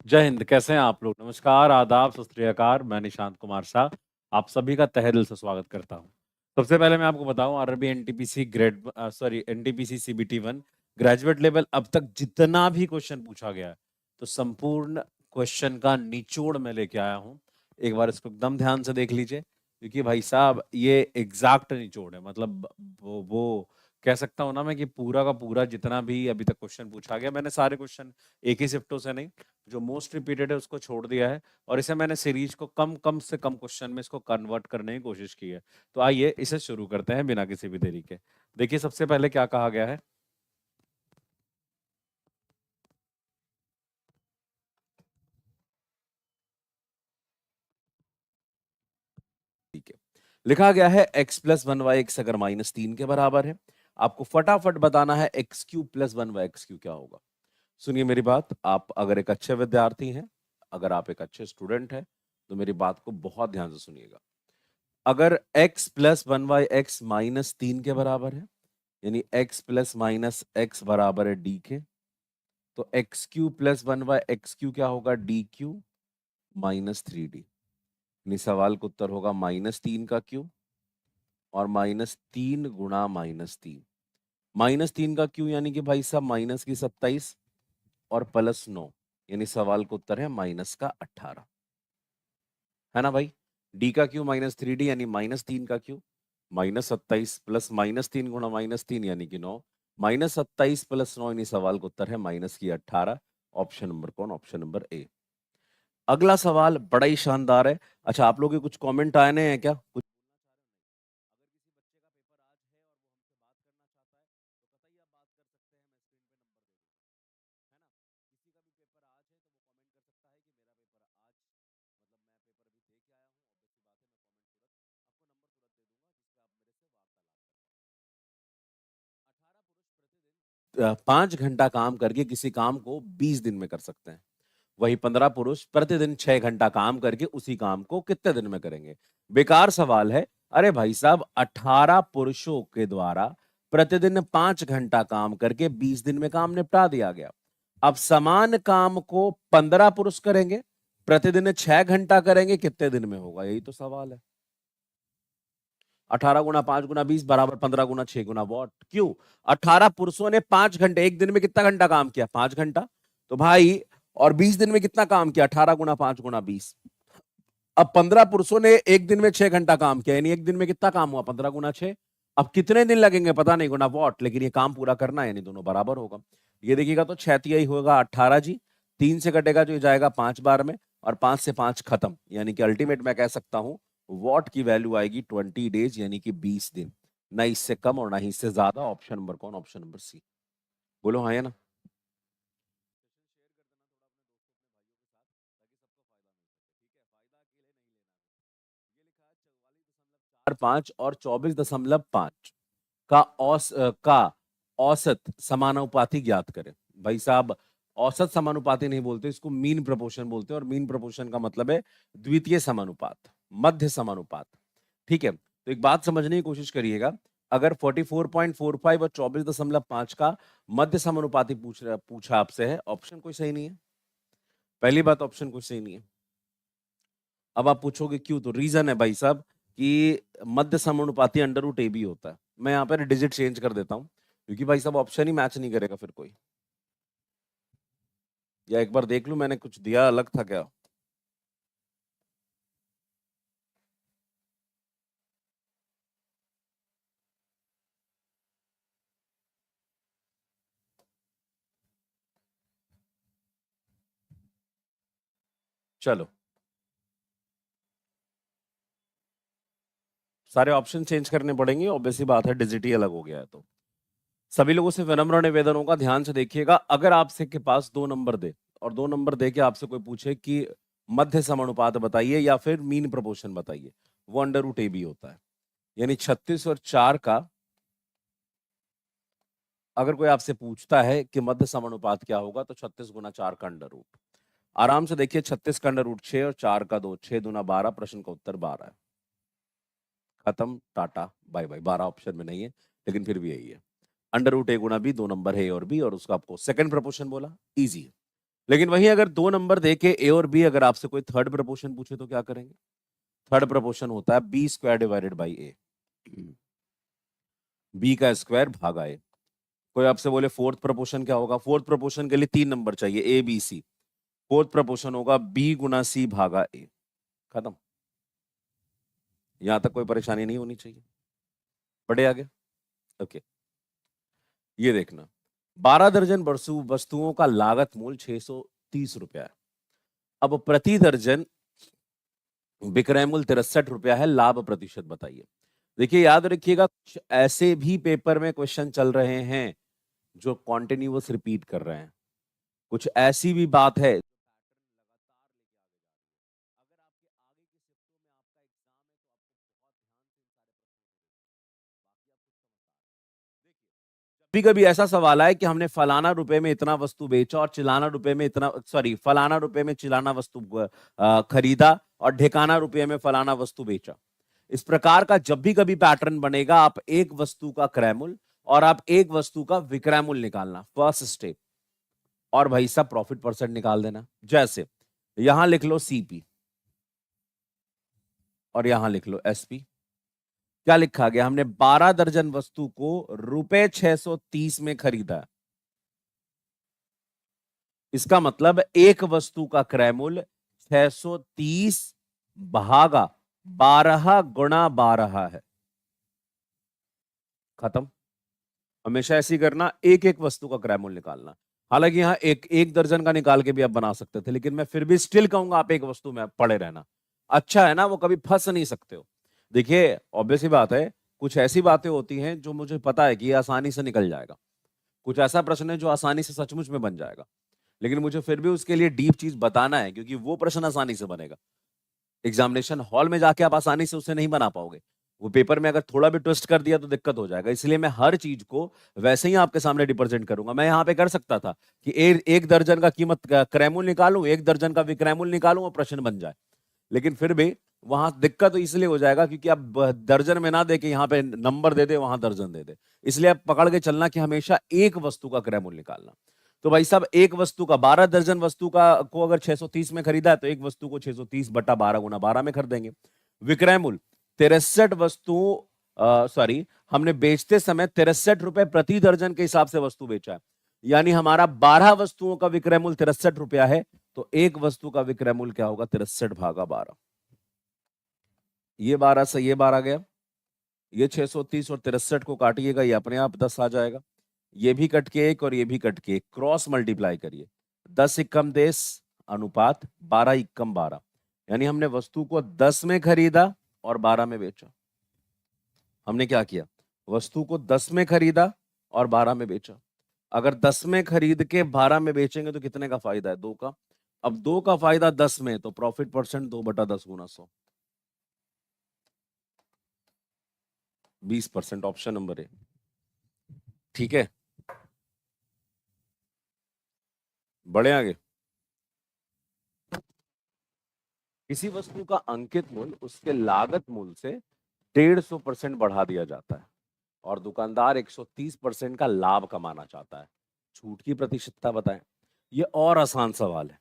जय हिंद। कैसे हैं आप लोग? नमस्कार, आदाब, सत श्री अकाल। मैं निशांत कुमार शाह आप सभी का तहे दिल से स्वागत करता हूं। सबसे पहले मैं आपको बताऊं, RRB NTPC NTPC CBT 1 graduate level अब तक जितना भी क्वेश्चन पूछा गया है, तो संपूर्ण क्वेश्चन का निचोड़ मैं लेके आया हूं। एक बार इसको एकदम ध्यान से देख लीजिए, क्योंकि भाई साहब ये एग्जैक्ट निचोड़ है। मतलब वो कह सकता हूं ना मैं कि पूरा का पूरा जितना भी अभी तक क्वेश्चन पूछा गया, मैंने सारे क्वेश्चन एक ही शिफ्टों से नहीं, जो मोस्ट रिपीटेड है उसको छोड़ दिया है, और इसे मैंने सीरीज को कम कम से कम क्वेश्चन में इसको कन्वर्ट करने की कोशिश की है। तो आइए इसे शुरू करते हैं बिना किसी भी देरी के। देखिए सबसे पहले क्या कहा गया है। ठीक है, लिखा गया है x plus one by x अगर -3 के बराबर है, आपको फटाफट बताना है x cube plus one by x cube क्या होगा। सुनिए मेरी बात, आप अगर एक अच्छे विद्यार्थी हैं, अगर आप एक अच्छे स्टूडेंट हैं, तो मेरी बात को बहुत ध्यान से सुनिएगा। अगर x plus one by x -3 के बराबर है, यानी x प्लस माइनस एक्स बराबर है डी के, तो x cube plus one by x cube क्या होगा? D cube -3d। यानी सवाल का उत्तर होगा -3 का क्यू और -3 गुणा -3। -3 का क्यू यानी कि भाई साहब माइनस की 27 और +9, यानी सवाल का उत्तर है माइनस का 18, है ना भाई। डी का क्यू -3d यानी -3 का क्यू, -27 प्लस -3 गुणा -3 यानी कि 9, -27 प्लस 9 यानी सवाल का उत्तर है माइनस की 18। ऑप्शन नंबर कौन? Option number A. अगला सवाल बड़ा ही शानदार है। अच्छा, आप लोग के कुछ कमेंट आए हैं क्या? कुछ अगर 5 घंटा काम करके किसी काम को 20 दिन में कर सकते हैं, वही 15 पुरुष प्रतिदिन 6 घंटा काम करके उसी काम को कितने दिन में करेंगे? बेकार सवाल है। अरे भाई साहब, 18 पुरुषों के द्वारा प्रतिदिन 5 घंटा काम करके 20 दिन में काम निपटा दिया गया। अब समान काम को 15 पुरुष करेंगे, प्रतिदिन 6 घंटा करेंगे, कितने दिन में होगा? यही तो सवाल है। 18 गुणा 5 गुणा 20 बराबर 15 गुणा 6 गुणा वॉट। क्यों? 18 पुरुषों ने 5 घंटे, एक दिन में कितना घंटा काम किया? 5 घंटा। तो भाई, और 20 दिन में कितना काम किया? 18 गुणा 5 गुणा 20। अब 15 पुरुषों ने एक दिन में 6 घंटा काम किया, यानी एक दिन में कितना काम हुआ? 15 गुणा 6। अब कितने दिन लगेंगे पता नहीं, गुना वॉट, लेकिन ये काम पूरा करना है, यानी दोनों बराबर होगा। ये देखिएगा तो 6 होगा 18 जी, 3 से कटेगा जो ये जाएगा 5 बार में, और 5 से 5 खत्म, यानी कि अल्टीमेट मैं कह सकता हूं वॉट की वैल्यू आएगी 20 डेज, यानी कि 20 दिन। ना इससे कम और ना ही इससे ज्यादा। ऑप्शन नंबर कौन? Option number C. बोलो हाँ या ना। 5 और 24.5 का औसत समानुपाती ज्ञात करें। भाई साहब, औसत समानुपाती नहीं बोलते इसको, मीन प्रोपोर्शन बोलते हैं, और मीन प्रोपोर्शन का मतलब है द्वितीय समानुपात, मध्य समानुपात। ठीक है, तो एक बात समझने की कोशिश करिएगा। अगर 44.45 और 24.5 का मध्य समानुपाती पूछा आपसे है, ऑप्शन कोई सही नहीं है। पहली बात, ऑप्शन कोई सही नहीं है। अब आप पूछोगे क्यों, तो रीजन है भाई साहब कि मध्य समानुपाती अंडर रूट ए बी होता है। मैं यहाँ पर डिजिट चेंज कर देता हूँ, क्योंकि भाई साहब ऑप्शन ही मैच नहीं करेगा फिर कोई। या एक बार देख लूं मैंने कुछ दिया अलग था क्या। चलो, सारे ऑप्शन चेंज करने पड़ेंगे, ऑब्वियसली बात है, डिजिट ही अलग हो गया है। तो सभी लोगों से विनम्र निवेदन होगा, ध्यान से देखिएगा। अगर आपसे के पास 2 नंबर दे, और 2 नंबर दे के आपसे कोई पूछे कि मध्य समानुपात बताइए या फिर मीन प्रोपोर्शन बताइए, वो अंडर रूट ए बी होता है। यानी 36 और 4 का, अगर कोई आपसे पूछता है कि मध्य समानुपात क्या होगा, तो 36 गुना 4 का अंडर रूट। आराम से देखिए, 36 का अंडर रूट 6 और 4 का 2, 6 दूना 12, प्रश्न का उत्तर 12 है। खत्म, टाटा बाय बाय। 12 ऑप्शन में नहीं है, लेकिन फिर भी यही है। अंडर रूट ए गुना बी, 2 नंबर है ए और बी, और उसका आपको सेकंड प्रपोर्शन बोला, इजी है। लेकिन वहीं अगर दो नंबर देके ए और बी, अगर आपसे कोई थर्ड प्रपोर्शन पूछे तो क्या करेंगे? थर्ड प्रपोर्शन होता है b square divided by a, b का स्क्वायर भागा ए। कोई आपसे बोले फोर्थ प्रपोर्शन क्या होगा? फोर्थ प्रपोर्शन के लिए तीन नंबर चाहिए, A B C. Fourth proportion होगा बी गुना सी भागा ए। खत्म। यहां तक कोई परेशानी नहीं होनी चाहिए। बढ़े आगे। ओके, ये देखना, 12 दर्जन वस्तुओं का लागत मूल्य 630 रुपया है। अब प्रति दर्जन विक्रय मूल्य 63 रुपया है, लाभ प्रतिशत बताइए। देखिए याद रखिएगा, कुछ ऐसे भी पेपर में क्वेश्चन चल रहे हैं जो कॉन्टिन्यूअस रिपीट कर रहे हैं। कुछ ऐसी भी बात है कभी कभी ऐसा सवाल है कि हमने फलाना रुपए में इतना वस्तु बेचा और चिलाना रुपए में इतना, सॉरी, फलाना रुपए में चिलाना वस्तु खरीदा और ढिकाना रुपए में फलाना वस्तु बेचा। इस प्रकार का जब भी कभी पैटर्न बनेगा, आप एक वस्तु का क्रय मूल्य और आप एक वस्तु का विक्रय मूल्य निकालना, फर्स्ट स्टेप। और भाई साहब प्रॉफिट परसेंट निकाल देना। जैसे यहां लिख लो सीपी और यहां लिख लो एसपी। क्या लिखा गया? हमने 12 दर्जन वस्तु को रुपए 630 में खरीदा। इसका मतलब एक वस्तु का क्रय मूल्य 630 भागा 12 गुणा 12 है। खत्म। हमेशा ऐसी करना, एक एक वस्तु का क्रय मूल्य निकालना। हालांकि यहां एक एक दर्जन का निकाल के भी आप बना सकते थे, लेकिन मैं फिर भी स्टिल कहूंगा आप एक वस्तु में पड़े रहना। अच्छा है ना, वो कभी फंस नहीं सकते हो। देखिए ऑब्वियस ही बात है, कुछ ऐसी बातें होती हैं जो मुझे पता है कि ये आसानी से निकल जाएगा। कुछ ऐसा प्रश्न है जो आसानी से सचमुच में बन जाएगा, लेकिन मुझे फिर भी उसके लिए डीप चीज बताना है, क्योंकि वो प्रश्न आसानी से बनेगा। एग्जामिनेशन हॉल में जाके आप आसानी से उसे नहीं बना पाओगे। वो पेपर में अगर थोड़ा भी ट्विस्ट कर दिया तो दिक्कत हो जाएगा। इसलिए मैं हर चीज को वैसे ही आपके सामने रिप्रेजेंट करूंगा। मैं यहाँ पे कर सकता था कि एक दर्जन का कीमत क्रय मूल्य निकालूं, एक दर्जन का विक्रय मूल्य निकालूं और प्रश्न बन जाए। लेकिन फिर भी वहां दिक्कत तो इसलिए हो जाएगा क्योंकि आप दर्जन में ना दे के यहाँ पे नंबर दे दे, वहां दर्जन दे दे। इसलिए आप पकड़ के चलना कि हमेशा एक वस्तु का क्रय मूल्य निकालना। तो भाई साहब एक वस्तु का 12 दर्जन वस्तु का को अगर 630 में खरीदा है तो एक वस्तु को 630 बटा 12 गुना 12 में खरीदेंगे। विक्रय मूल्य 63 वस्तुओं, सॉरी, हमने बेचते समय 63 रुपए प्रति दर्जन के हिसाब से वस्तु बेचा है। यानी हमारा 12 वस्तुओं का विक्रय मूल्य 63 रुपया है, तो एक वस्तु का विक्रय मूल्य क्या होगा? 63 भागा 12। ये 12 से ये 12 गया, ये 630 और 63 को काटिएगा, ये अपने आप 10 आ जाएगा। ये भी कट के एक और ये भी कट के एक, क्रॉस मल्टीप्लाई करिए। 10 इक्कम 10 अनुपात 12 इक्कम 12, यानी हमने वस्तु को 10 में खरीदा और 12 में बेचा। हमने क्या किया? वस्तु को 10 में खरीदा और 12 में बेचा। अगर 10 में खरीद के 12 में बेचेंगे तो कितने का फायदा है? 2 का। अब 2 का फायदा 10 में, तो प्रॉफिट परसेंट 2 बटा 10 गुना 100, 20%, ऑप्शन नंबर ए। ठीक है, बढ़े आगे। किसी वस्तु का अंकित मूल्य उसके लागत मूल्य से 150% बढ़ा दिया जाता है और दुकानदार 130% का लाभ कमाना चाहता है। छूट की प्रतिशतता बताएं। ये और आसान सवाल है।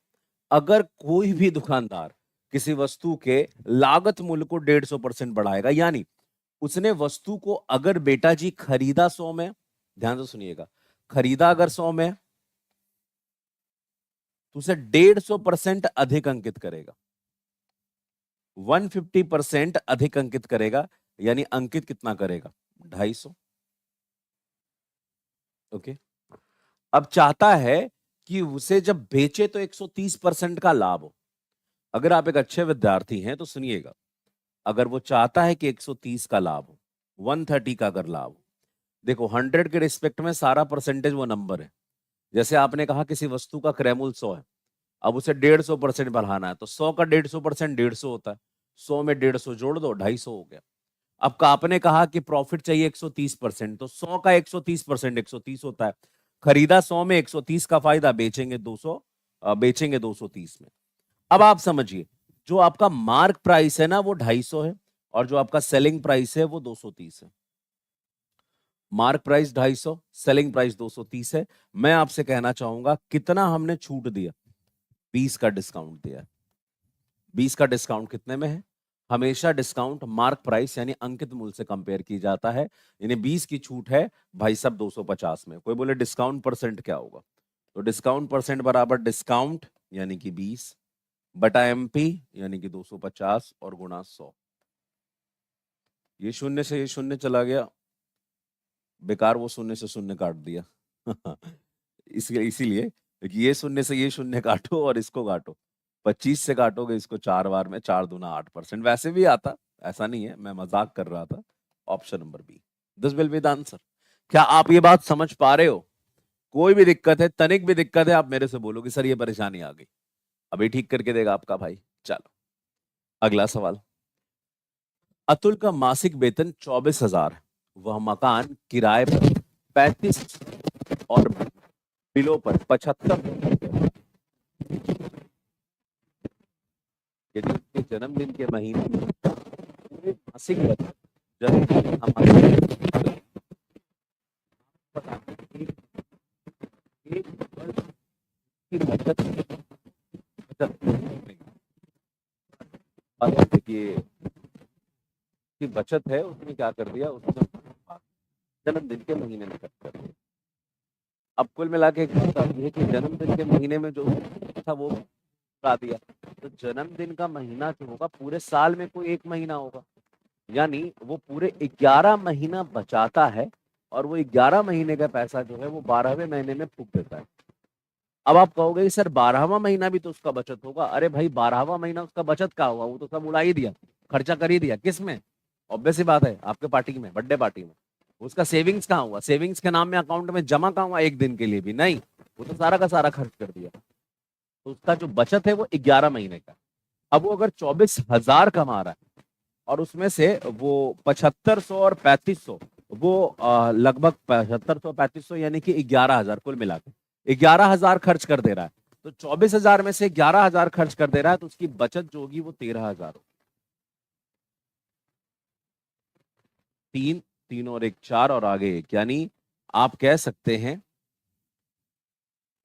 अगर कोई भी दुकानदार किसी वस्तु के लागत मूल्य को 150% बढ़ाएगा, यानी उसने वस्तु को अगर बेटा जी खरीदा 100 में, ध्यान से सुनिएगा, खरीदा अगर 100 में, तो उसे 150% अधिक अंकित करेगा, 150% अधिक अंकित करेगा। यानी अंकित कितना करेगा? 250। ओके। अब चाहता है कि उसे जब बेचे तो 130% का लाभ हो। अगर आप एक अच्छे विद्यार्थी हैं तो सुनिएगा, अगर वो चाहता है कि 130 का लाभ हो, 130 का अगर लाभ हो, देखो 100 के रिस्पेक्ट में सारा परसेंटेज वो नंबर है। जैसे आपने कहा किसी वस्तु का क्रय मूल्य 100 है, अब उसे 150% बढ़ाना है, तो 100 का 150% 150 होता है। 100 में 150 जोड़ दो, 250 हो गया। अब का आपने कहा कि प्रॉफिट चाहिए 130%, तो 100 का 130% 130 होता है। खरीदा 100 में, 130 का फायदा, बेचेंगे 200, बेचेंगे 230 में। अब आप समझिए, जो आपका मार्क प्राइस है ना वो 250 है और जो आपका सेलिंग प्राइस है वो 230 है। मार्क प्राइस 250, सेलिंग प्राइस 230 है। मैं आपसे कहना चाहूंगा कितना हमने छूट दिया? 20 का डिस्काउंट दिया है। 20 का डिस्काउंट कितने में है? हमेशा डिस्काउंट मार्क प्राइस यानी अंकित मूल्य से कंपेयर की जाता है। यानी 20 की छूट है भाई साहब 250 में। कोई बोले डिस्काउंट परसेंट क्या होगा? तो डिस्काउंट परसेंट बराबर डिस्काउंट यानी कि 20 बटा एमपी यानी कि 250 और गुणा 100। ये शून्य से ये शून्य चला गया, बेकार वो शून्य से शून्य काट दिया। इसीलिए ये शून्य से ये शून्य काटो और इसको काटो। 25 से काटोगे इसको 4 बार में, 4 दूना 8%। वैसे भी आता, ऐसा नहीं है, मैं मजाक कर रहा था। Option number b, this will be the answer. क्या आप ये बात समझ पा रहे हो? कोई भी दिक्कत है, तनिक भी दिक्कत है, आप मेरे से बोलोगे सर ये परेशानी आ गई, अभी ठीक करके देगा आपका भाई। चलो अगला सवाल। अतुल का मासिक वेतन 24,000 है। वह मकान किराए पर 35 और बिलों पर 75 यदि उसके जन्मदिन के महीने में पूरे मासिक वेतन जन्मदिन हमारे एक वर्ष की बचत और देखिए की बचत है उसने क्या कर दिया, उसने जन्मदिन के महीने में खर्च कर दिया। अब कुल मिला के एक बात आती है कि जन्मदिन के महीने में जो था वो उड़ा दिया, तो जन्मदिन का महीना जो होगा पूरे साल में कोई एक महीना होगा, यानी वो पूरे 11 महीना बचाता है और वो 11 महीने का पैसा जो है वो 12वें महीने में फूंक देता है। अब आप कहोगे सर 12वां महीना भी तो उसका बचत होगा। अरे भाई 12वां महीना उसका बचत का हुआ, वो तो सब उड़ा ही दिया, खर्चा कर ही दिया। किस में? ऑब्वियस ही बात है, आपके पार्टी में, बर्थडे पार्टी में। उसका सेविंग्स कहाँ हुआ? सेविंग्स के नाम में अकाउंट में जमा कहाँ हुआ एक दिन के लिए भी? नहीं, वो तो सारा का सारा खर्च कर दिया। तो उसका जो बचत है वो 11 महीने का। अब वो अगर 24,000 कमा रहा है और उसमें से वो 7500 और 3500, वो लगभग 7500 3500 यानी कि 11,000 कुल मिला के 11,000 खर्च कर दे रहा है, तो 24,000 में से 11,000 खर्च कर दे रहा है, तो उसकी बचत जो होगी वो 13,000 होगी। 3 3 और 1 4 और आगे 1, यानी आप कह सकते हैं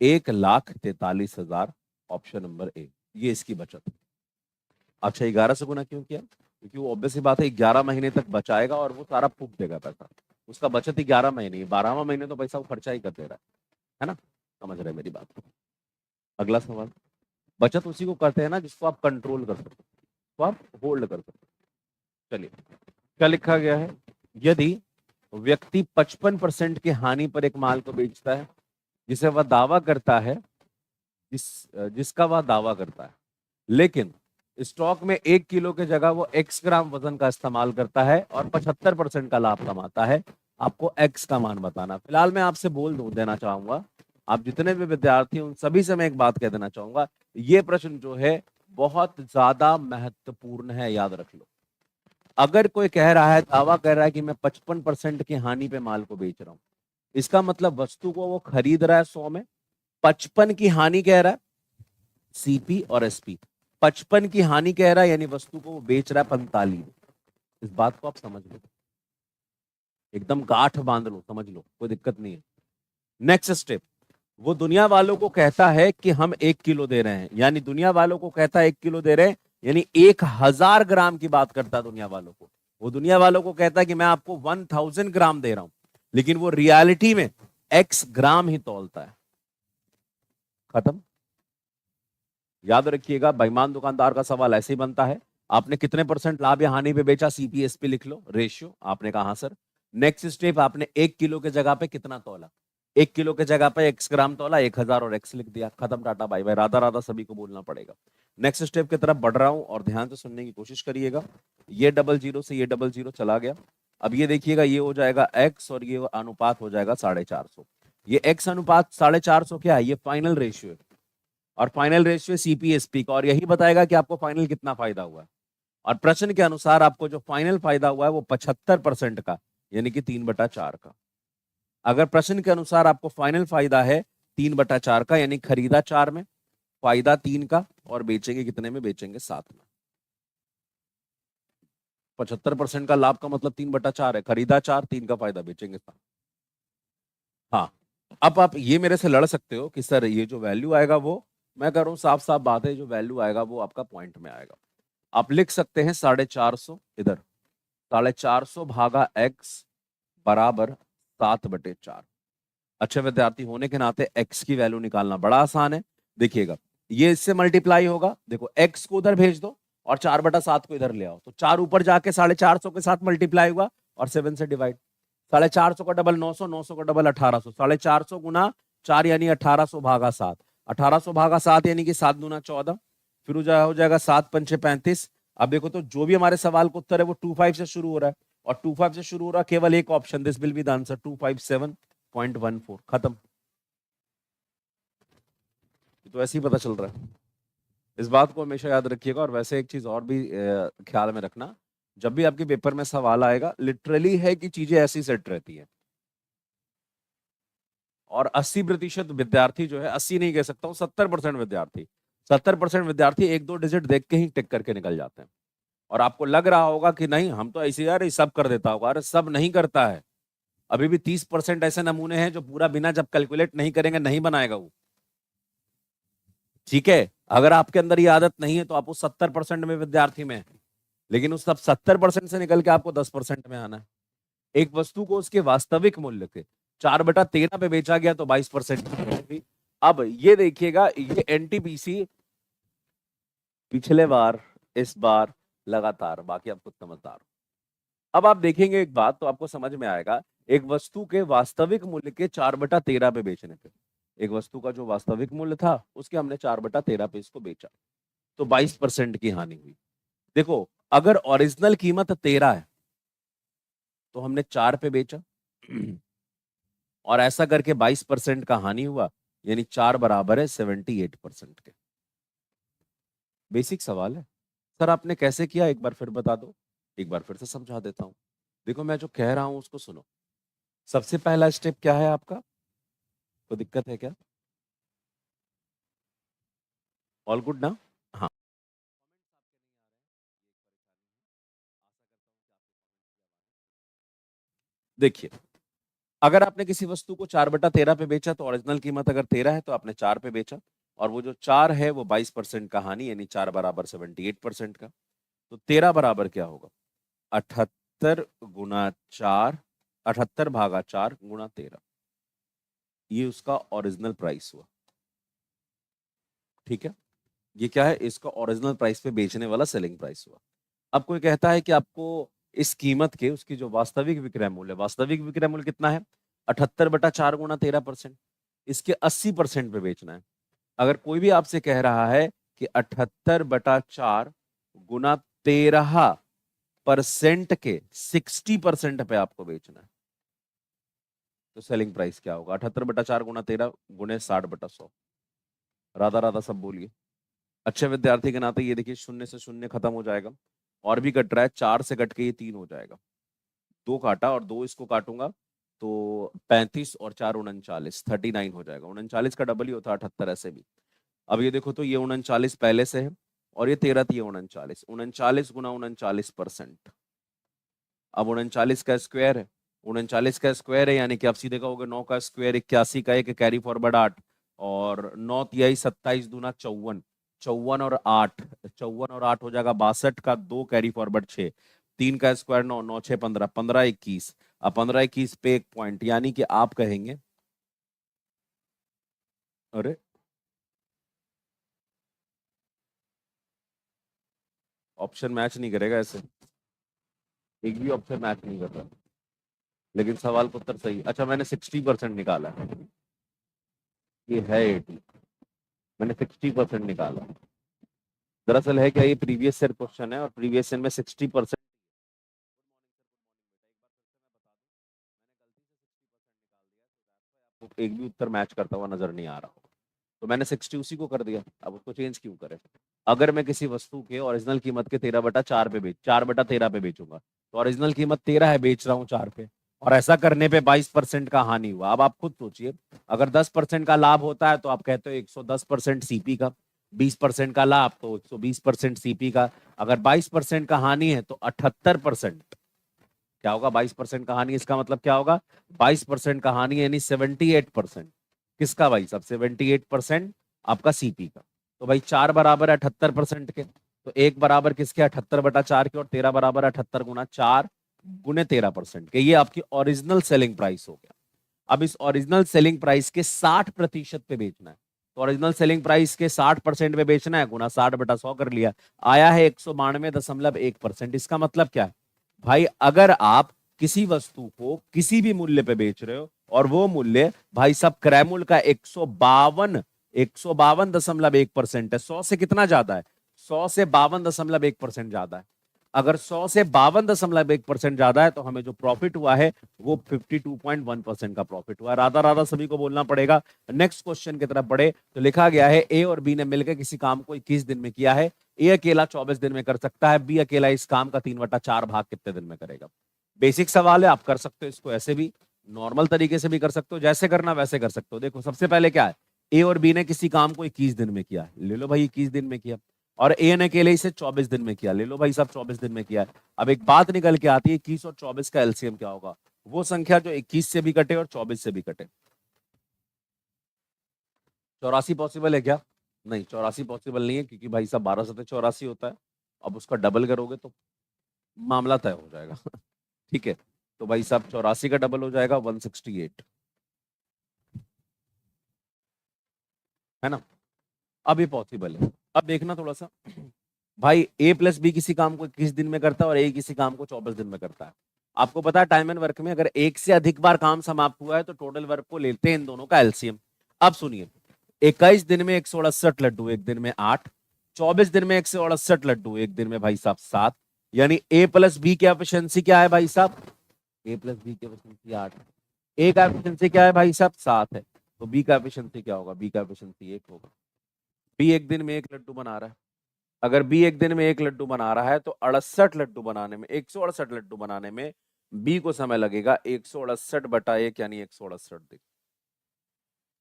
1,43,000। ऑप्शन नंबर ए, ये इसकी बचत। अच्छा 11 से गुना क्यों किया? क्योंकि वो ऑब्वियस ही बात है 11 महीने तक बचाएगा और वो सारा फूक देगा पैसा। उसका बचत ही 11 महीने, 12वां महीने तो पैसा वो खर्चा ही कर दे रहा है ना? समझ रहे मेरी बात को? अगला सवाल। बचत उसी को कहते हैं ना जिसको आप कंट्रोल कर सकते, तो आप होल्ड कर सकते। चलिए क्या लिखा गया है? यदि व्यक्ति 55% की हानि पर एक माल को बेचता है जिसे वह दावा करता है, जिसका वह दावा करता है, लेकिन स्टॉक में 1 किलो के जगह वो x ग्राम वजन का इस्तेमाल करता है और 75% का लाभ कमाता है, आपको x का मान बताना। फिलहाल मैं आपसे बोल देना चाहूंगा, आप जितने भी विद्यार्थी हैं उन सभी से मैं एक बात कह देना चाहूंगा, ये प्रश्न जो है बहुत ज्यादा महत्वपूर्ण है, याद रख लो। अगर कोई कह रहा है, दावा कर रहा है कि मैं 55% की हानि पे माल को बेच रहा हूं, इसका मतलब वस्तु को वो खरीद रहा है 100 में, 55 की हानि कह रहा है, सीपी और एसपी। 55 की हानि कह रहा है यानी वस्तु को वो बेच रहा है 45। इस बात को आप समझ लो, एकदम गांठ बांध लो, समझ लो, कोई दिक्कत नहीं है। नेक्स्ट स्टेप, वो दुनिया वालों को कहता है कि हम 1 किलो दे रहे हैं, यानी दुनिया वालों को कहता है 1 किलो दे रहे हैं, यानी 1000 ग्राम की बात करता है दुनिया वालों को। वो दुनिया वालों को कहता है कि मैं आपको 1000 ग्राम दे रहा हूं, लेकिन वो रियलिटी में x ग्राम ही तौलता है। खत्म। याद रखिएगा, बेईमान दुकानदार का सवाल ऐसे ही बनता है, आपने कितने % लाभ या हानि पे बेचा, सीपीएसपी लिख लो, रेशियो। आपने कहा हाँ सर। नेक्स्ट स्टेप, आपने 1 किलो के जगह पे कितना तौला? 1 किलो के जगह पे x ग्राम तौला, 1000 और x लिख दिया। खत्म, टाटा बाय बाय, राधा राधा सभी को बोलना पड़ेगा। नेक्स्ट स्टेप की तरफ बढ़ रहा हूं और ध्यान से सुनने की कोशिश करिएगा। ये 00 से ये 00 चला गया। अब ये देखिएगा, ये हो जाएगा x और ये अनुपात हो जाएगा 450। ये x अनुपात 450 क्या है? ये फाइनल रेशियो है, और फाइनल रेशियो सीपीएसपी का, और यही बताएगा कि आपको फाइनल कितना फायदा हुआ है। और प्रश्न के अनुसार आपको जो फाइनल फायदा हुआ है वो 75% का, यानी कि 3/4 का। अगर प्रश्न के अनुसार आपको फाइनल फायदा है 3/4 का, यानी खरीदा 4 में, फायदा 3 का, और बेचेंगे कितने में? बेचेंगे 7 में। 75% का लाभ का मतलब 3/4 है, खरीदा 4, 3 का फायदा, बेचेंगे 7। हाँ, अब आप ये मेरे से लड़ सकते हो कि सर ये जो वैल्यू आएगा वो मैं कह रहा हूँ साफ साफ बात है, जो वैल्यू आएगा वो आपका पॉइंट में आएगा। आप लिख सकते हैं 450 इधर, 450 भागा x बराबर 7/4। अच्छे विद्यार्थी होने के नाते x की वैल्यू निकालना बड़ा आसान है। देखिएगा, ये इससे मल्टीप्लाई होगा, देखो x को उधर भेज दो और 4/7 को इधर ले आओ, तो 4 ऊपर जाके 450 के साथ मल्टीप्लाई हुआ और 7 से डिवाइड। 450 का डबल 900, 900 का डबल 1800, 450 गुना 4 यानी 1800 भागा 7, 1800 भागा 7 यानी कि 7 दूना 14, फिर हो जाएगा 7 पंचे 35। अब देखो तो जो भी हमारे सवाल का उत्तर है वो 25 से शुरू हो रहा है, और 25 से शुरू हो रहा है, केवल एक option, this will be the answer 257.14। खत्म। तो ऐसे ही पता चल रहा है, इस बात को हमेशा याद रखिएगा। और वैसे एक चीज और भी ख्याल में रखना, जब भी आपके पेपर में सवाल आएगा, लिटरली है कि चीजें ऐसी सेट रहती है। और 80% विद्यार्थी जो है, 80 नहीं कह सकता हूँ, 70% विद्यार्थी, 70% विद्यार्थी एक दो डिजिट देख के ही टिक करके निकल जाते हैं। और आपको लग रहा होगा कि नहीं हम तो ऐसे यार सब कर देता होगा, अरे सब नहीं करता है। अभी भी 30% ऐसे नमूने हैं जो पूरा बिना जब कैलकुलेट नहीं करेंगे नहीं बनाएगा वो। ठीक है, अगर आपके अंदर ये आदत नहीं है तो आप उस 70% में विद्यार्थी में है, लेकिन उस सब 70% से निकल के आपको 10% में आना है। एक वस्तु को उसके वास्तविक मूल्य के 4/13 पे बेचा गया तो 22%। अब ये देखिएगा, ये एनटीपीसी पिछले बार, इस बार लगातार, बाकी आपको समझदार। अब आप देखेंगे एक बात तो आपको समझ में आएगा, एक वस्तु के वास्तविक मूल्य के 4/13 पे बेचने पे, एक वस्तु का जो वास्तविक मूल्य था उसके हमने 4/13 पे इसको बेचा, तो 22% की हानि हुई। देखो, अगर ओरिजिनल कीमत 13 है तो हमने 4 पे बेचा और ऐसा करके 22% का हानि हुआ, यानी 4 बराबर है 78% के। बेसिक सवाल है सर, आपने कैसे किया एक बार फिर बता दो, एक बार फिर से समझा देता हूं। देखो, मैं जो कह रहा हूं उसको सुनो। सबसे पहला स्टेप क्या है आपका, कोई दिक्कत है क्या? ऑल गुड ना? हाँ, देखिए, अगर आपने किसी वस्तु को 4/13 पे बेचा तो ओरिजिनल कीमत अगर 13 है तो आपने 4 पे बेचा, और वो जो 4 है वो 22% का हानि, यानी 4 बराबर 78% का। तो 13 बराबर क्या होगा, 78 गुना 4, 78 भागा 4 गुना 13, ये उसका ओरिजिनल प्राइस हुआ। ठीक है, ये क्या है, इसका ओरिजिनल प्राइस पे बेचने वाला सेलिंग प्राइस हुआ। अब कोई कहता है कि आपको इस कीमत के उसकी जो वास्तविक विक्रय मूल्य, वास्तविक विक्रय मूल्य कितना है, 78/4 गुना 13%, इसके 80% पे बेचना है। अगर कोई भी आपसे कह रहा है कि 78/4 गुना 13% के 60% पे आपको बेचना है, तो सेलिंग प्राइस क्या होगा, 78/4 गुना 13 गुने 60/100। राधा राधा सब बोलिए। अच्छे विद्यार्थी के नाते ये देखिए, शून्य से शून्य खत्म हो जाएगा, और भी कट रहा है, 4 से कट के ये 3 हो जाएगा, 2 काटा और 2 इसको काटूंगा तो 35 और 4 39, 39 हो जाएगा। 39 का डबल ही होता है 78 ऐसे भी। अब ये देखो तो ये 39 पहले से है, और ये 13 थी, 39, 39 गुना 39%। अब 39 का स्क्वायर है, 39 का स्क्वायर है यानी कि आप सीधे कहोगे 9 का स्क्वायर 81 का, एक कैरी फॉरवर्ड 8, और 9 तिहाई 27 दूना 54, 54 और 8, 54 और 8 हो जाएगा 62 का, 2 कैरी फॉरवर्ड 6, 3 का स्क्वायर 9, 9 6 15, 15 21। अब 15 21 पे एक पॉइंट, यानी कि आप कहेंगे अरे ऑप्शन मैच नहीं करेगा ऐसे, एक भी ऑप्शन मैच नहीं कर रहा, लेकिन सवाल का उत्तर सही। अच्छा, मैंने 60% निकाला है, ये है 80, मैंने 60% निकाला। दरअसल है क्या, ये प्रीवियस ईयर क्वेश्चन है और प्रीवियस ईयर में 60%। एक भी उत्तर मैच करता हुआ नजर नहीं आ रहा हो, तो मैंने 60 उसी को कर दिया, अब उसको चेंज क्यों करें। अगर मैं किसी वस्तु के ओरिजिनल कीमत के 13/4 पे 4/13 पे बेचूंगा, तो ओरिजिनल कीमत 13 है, बेच रहा हूँ 4 पे, और ऐसा करने पे 22% का हानि हुआ। अब आप खुद सोचिए, अगर 10% का लाभ होता है तो आप कहते हो 110% सीपी का, 20% का लाभ तो 120% सीपी का, अगर 22% का हानि है तो 78% क्या होगा, 22% का हानि, इसका मतलब क्या होगा, 22% का हानि यानी 78%। किसका भाई साहब, 78% आपका सीपी का। तो भाई 4 बराबर है 78% के, तो 1 बराबर किसके 78/4 के, और 13 बराबर 78 गुना 4 गुने 13% के। ये आपकी ओरिजिनल सेलिंग प्राइस हो गया। अब इस ओरिजिनल सेलिंग प्राइस के 60% पे बेचना है, तो ओरिजिनल सेलिंग प्राइस के 60% पे बेचना है, गुना 60/100 कर लिया, आया है 192.1%। इसका मतलब क्या है भाई, अगर आप किसी वस्तु को किसी भी मूल्य पे बेच रहे हो और वो मूल्य भाई साहब क्रैमुल का 152.1% है, 100 से कितना ज्यादा है, 100 से 52.1% ज्यादा है। अगर 100 से 52.1% ज्यादा है तो हमें जो प्रॉफिट हुआ है वो 52.1% का प्रॉफिट हुआ। राधा राधा सभी को बोलना पड़ेगा। नेक्स्ट क्वेश्चन की तरफ बढ़े तो लिखा गया है ए और बी ने मिलकर किसी काम को 21 दिन में किया है। ए अकेला 24 दिन में कर सकता है, बी अकेला इस काम का 3/4 भाग कितने दिन में करेगा। बेसिक सवाल है, आप कर सकते हो इसको ऐसे भी, नॉर्मल तरीके से भी कर सकते हो, जैसे करना वैसे कर सकते हो। देखो सबसे पहले क्या है, ए और बी ने किसी काम को 21 दिन में किया, ले लो भाई 21 दिन में किया, और ए ने अकेले इसे 24 दिन में किया, ले लो भाई साहब 24 दिन में किया है। अब एक बात निकल के आती है, 21 और 24 का एलसीएम क्या होगा, वो संख्या जो 21 से भी कटे और 24 से भी कटे। 84 पॉसिबल है क्या? नहीं, 84 पॉसिबल नहीं है, क्योंकि भाई साहब 12 सतह 84 होता है। अब उसका डबल करोगे तो मामला तय हो जाएगा। ठीक है, तो भाई साहब 84 का डबल हो जाएगा 168, है ना। अब ये पॉसिबल है। अब देखना थोड़ा सा, भाई ए प्लस बी किसी काम को 21 दिन में करता है और ए किसी काम को 24 दिन में करता है। आपको पता है टाइम एंड वर्क में अगर एक से अधिक बार काम समाप्त हुआ है तो टोटल वर्क को लेते हैं इन दोनों का एलसीएम। अब सुनिए, 21 दिन में 168 लड्डू, एक दिन में 8, 24 दिन में 168 लड्डू, एक दिन में भाई साहब 7, यानी ए प्लस बी की एफिशिएंसी क्या है भाई साहब, ए प्लस बी की एफिशिएंसी 8, ए का एफिशिएंसी क्या है भाई साहब 7 है, तो बी का एफिशिएंसी क्या होगा, बी का एफिशिएंसी 1 होगा। बी एक दिन में 1 लड्डू बना रहा है, अगर बी एक दिन में 1 लड्डू बना रहा है तो 68 लड्डू बनाने में, 168 लड्डू बनाने में बी को समय लगेगा 168/1, यानी 168 दिन।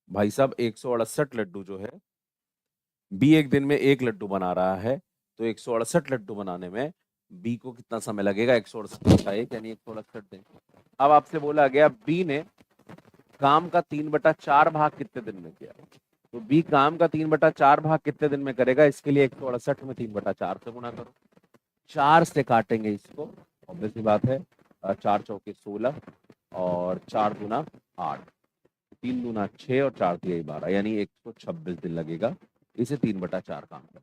भाई साहब 168 लड्डू जो है, बी एक दिन में 1 लड्डू बना रहा है, तो 168 लड्डू बनाने में बी को कितना समय लगेगा, 168/1 यानी 168 दिन। अब आपसे बोला गया बी ने काम का 3/4 भाग कितने दिन में किया, तो बी काम का 3/4 भाग कितने दिन में करेगा, इसके लिए 168 में 3/4 से गुना करो, 4 से काटेंगे इसको, ऑब्वियस सी बात है, 4 चौके 16 और 4 दूना 8, 3 दूना 6 और 4 तिहाई 12, यानी 126 दिन लगेगा इसे 3/4 काम करना।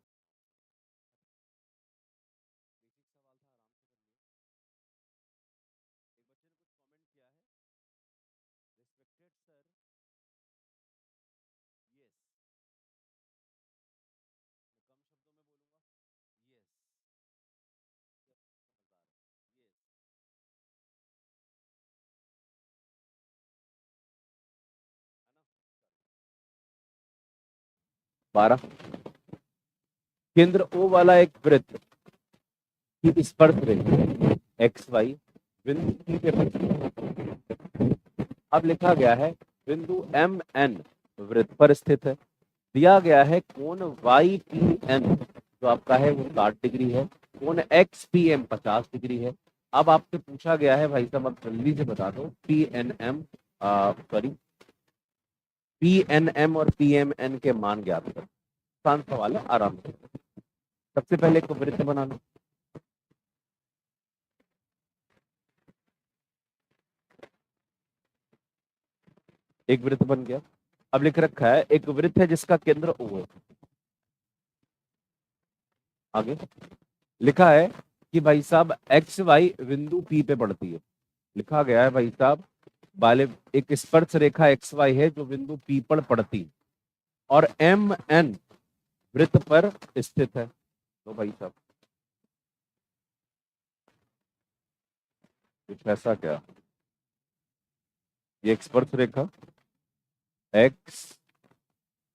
बारह, केंद्र ओ वाला एक वृत्त की स्पर्श रेखा एक्स वाई बिंदु P पे पड़ती है। अब लिखा गया है बिंदु एम एन वृत्त पर स्थित है, दिया गया है कोण वाई पी एम जो आपका है वो 60 डिग्री है, कोण एक्स पी एम 50 डिग्री है। अब आपसे पूछा गया है भाई साहब, आप जल्दी से बता दो P N M, sorry P N M और पी एम एन के मान ज्ञात करो। आसान सवाल है, आराम से। सबसे पहले एक वृत्त बना लो, एक वृत्त बन गया। अब लिख रखा है एक वृत्त है जिसका केंद्र O है। आगे लिखा है कि भाई साहब एक्स वाई बिंदु P पे पड़ती है। लिखा गया है भाई साहब वाले एक स्पर्श रेखा एक्स वाई है जो बिंदु P पर पड़ती है और एम एन वृत्त पर स्थित है। तो भाई साहब कुछ ऐसा क्या, ये एक स्पर्श रेखा एक्स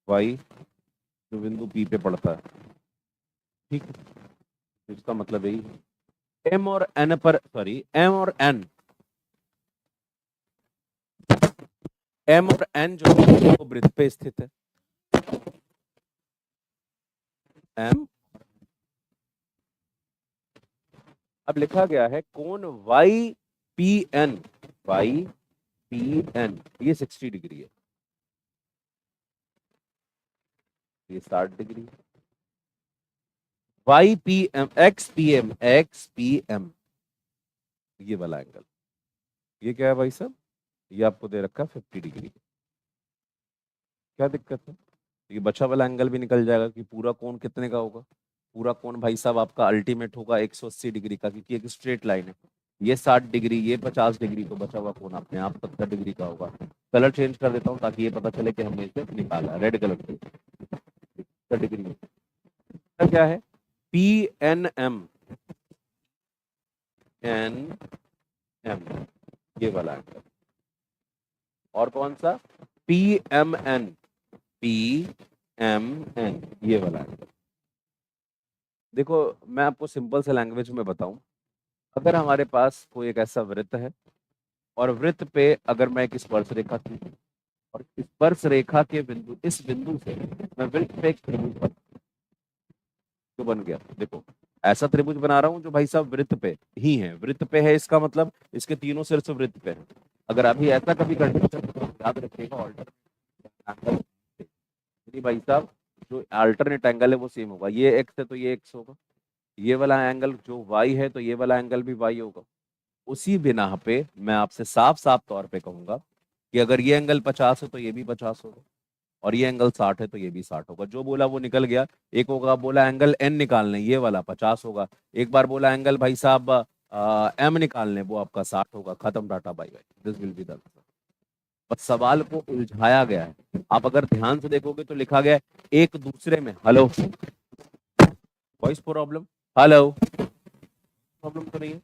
वाई जो बिंदु P पे पड़ता है, ठीक है, तो इसका मतलब यही है एम और एन पर, सॉरी एम और एन, एम और एन जो है वो वृत्त पे स्थित है। एम, अब लिखा गया है कोण y P N, y P N ये 60 डिग्री है। ये 60 degree, y P M x P M ये वाला एंगल, ये क्या है भाई साहब, ये आपको दे रखा है 50 डिग्री। क्या दिक्कत है, ये बचा वाला एंगल भी निकल जाएगा कि पूरा कोण कितने का होगा, पूरा कोण भाई साहब आपका अल्टीमेट होगा 180 डिग्री का, क्योंकि एक स्ट्रेट लाइन है। ये 60 डिग्री, ये 50 डिग्री, तो बचा हुआ कोण अपने आप 70 डिग्री का होगा। कलर चेंज कर देता हूँ ताकि ये पता चले कि हमने इसे निकाला, रेड कलर से 70 डिग्री। क्या है, पी एन एम ये वाला एंगल, और कौन सा, पी एम एन ये वाला एंगल। देखो मैं आपको सिंपल से लैंग्वेज में बताऊं, अगर हमारे पास कोई एक ऐसा वृत्त है और वृत्त पे अगर मैं एक स्पर्श रेखा खींचूं और स्पर्श रेखा के बिंदु, इस बिंदु से मैं वृत्त पे एक त्रिभुज बना, तो बन गया। देखो ऐसा त्रिभुज बना रहा हूं जो भाई साहब वृत्त पे ही है, वृत्त पे है इसका मतलब इसके तीनों सिर से वृत्त पे है। अगर अभी ऐसा कभी कंडीशन तो याद रखिएगा ऑल्टरनेट भाई साहब, जो अल्टरनेट एंगल है वो सेम होगा, ये एक्स है तो ये एक्स होगा, ये वाला एंगल जो वाई है तो ये वाला एंगल भी वाई होगा। उसी बिना पे मैं आपसे साफ साफ तौर पे कहूंगा कि अगर ये एंगल 50 है तो ये भी 50 होगा, और ये एंगल 60 है तो ये भी 60 होगा। जो बोला वो निकल गया। एक होगा बोला एंगल एन निकालने, ये वाला 50 होगा। एक बार बोला एंगल भाई साहब एम निकालने, वो आपका 60 होगा। खत्म, टाटा bye bye, this will be the answer. बस सवाल को उलझाया गया है। आप अगर ध्यान से देखोगे तो लिखा गया है एक दूसरे में, hello voice problem, hello problem तो नहीं है,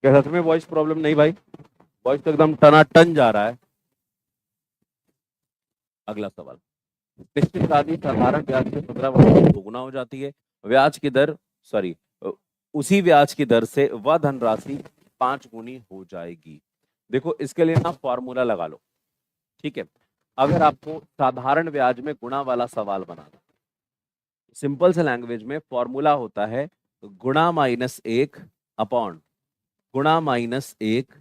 क्या सच में वॉइस प्रॉब्लम नहीं भाई, वॉइस तो एकदम टनाटन जा रहा है। अगला सवाल, निश्चित राशि साधारण ब्याज से 15% दोगुना हो जाती है, ब्याज की दर सॉरी उसी ब्याज की दर से वह धनराशि 5 गुनी हो जाएगी। देखो इसके लिए ना फॉर्मूला लगा लो, ठीक है। अगर आपको साधारण ब्याज में गुणा वाला सवाल बनाना, सिंपल से लैंग्वेज में फॉर्मूला होता है गुणा -1 अपॉन गुणा -1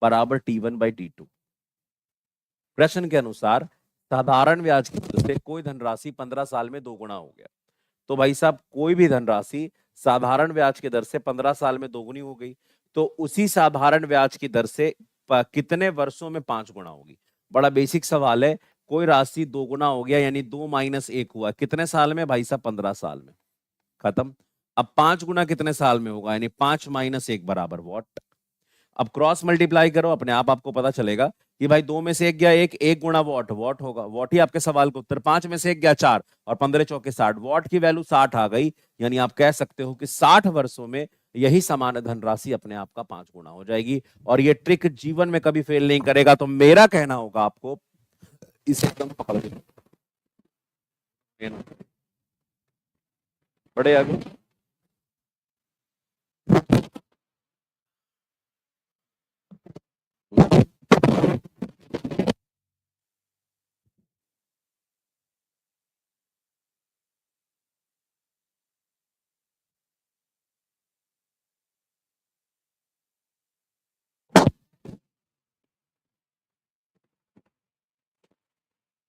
बराबर T1/T2। प्रश्न के अनुसार साधारण ब्याज की दर से कोई धनराशि 15 साल में 2 गुना हो गया, तो भाई साहब कोई भी धनराशि साधारण ब्याज की दर से 15 साल में 2 गुनी हो गई, तो उसी साधारण ब्याज की दर से कितने वर्षों में 5 गुना होगी। बड़ा बेसिक सवाल है। कोई राशि 2 गुना हो गया यानी 2 - 1 हुआ, कितने साल में भाई साहब, 15 साल में। खत्म। अब 5 गुना कितने साल में होगा, यानी 5 - 1 बराबर वॉट। अब क्रॉस मल्टीप्लाई करो, अपने आप आपको पता चलेगा कि भाई 2 में से 1 गया 1, 1 गुणा वॉट, वॉट होगा, वॉट ही आपके सवाल का उत्तर। 5 में से 1 गया 4 और 15 चौके 60, वॉट की वैल्यू 60 आ गई। यानी आप कह सकते हो कि 60 वर्षों में यही समान धनराशि अपने आप का 5 गुना हो जाएगी। और ये ट्रिक जीवन में कभी फेल नहीं करेगा। तो मेरा कहना होगा आपको इसे एकदम पकड़ के बड़े आगे।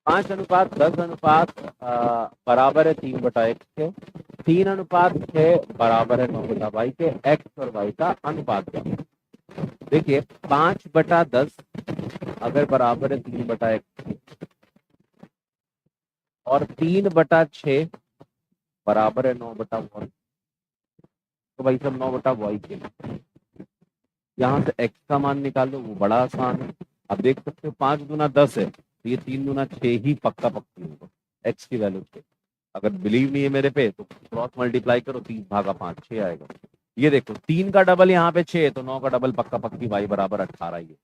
5:10 बराबर है 3/x के, 3:6 बराबर है 9/y के। एक्स और वाई का अनुपात क्या है? देखिए 5/10 अगर बराबर है 3/x और 3/6 बराबर है 9/y, तो भाई सब 9/y के। यहाँ से x का मान निकाल लो, वो बड़ा आसान है। आप देख सकते हो 5 दूना 10 है, तो ये 3 दूना 6 ही पक्का पक्की होगा x की वैल्यू पे। अगर बिलीव नहीं है मेरे पे तो क्रॉस मल्टीप्लाई करो, 3/5 6 आएगा। ये देखो 3 का डबल यहाँ पे 6, तो 9 का डबल पक्का पक्की y बराबर 18 ही है।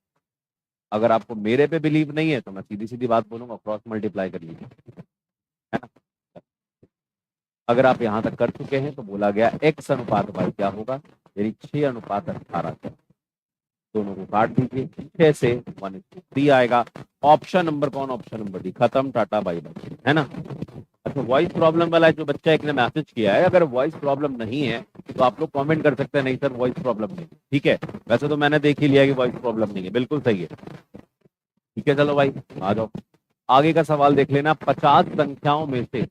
अगर आपको मेरे पे बिलीव नहीं है तो मैं सीधी सीधी बात बोलूंगा, क्रॉस मल्टीप्लाई कर लीजिए, है ना। अगर आप यहाँ तक कर चुके हैं तो बोला गया x अनुपात y क्या होगा, यानी 6:18। दोनों को काट दीजिए, 6 से 1:3 आएगा। ऑप्शन नंबर कौन, ऑप्शन नंबर डी। खत्म, टाटा बाय बाय, है ना। अच्छा, वॉइस प्रॉब्लम वाला जो बच्चा एक ने मैसेज किया है, अगर वॉइस प्रॉब्लम नहीं है तो आप लोग कमेंट कर सकते हैं, नहीं सर वॉइस प्रॉब्लम नहीं, ठीक है। वैसे तो मैंने देख ही लिया कि वॉइस प्रॉब्लम नहीं है, बिल्कुल सही है, ठीक है। चलो भाई आ जाओ, आगे का सवाल देख लेना। 50 संख्याओं में से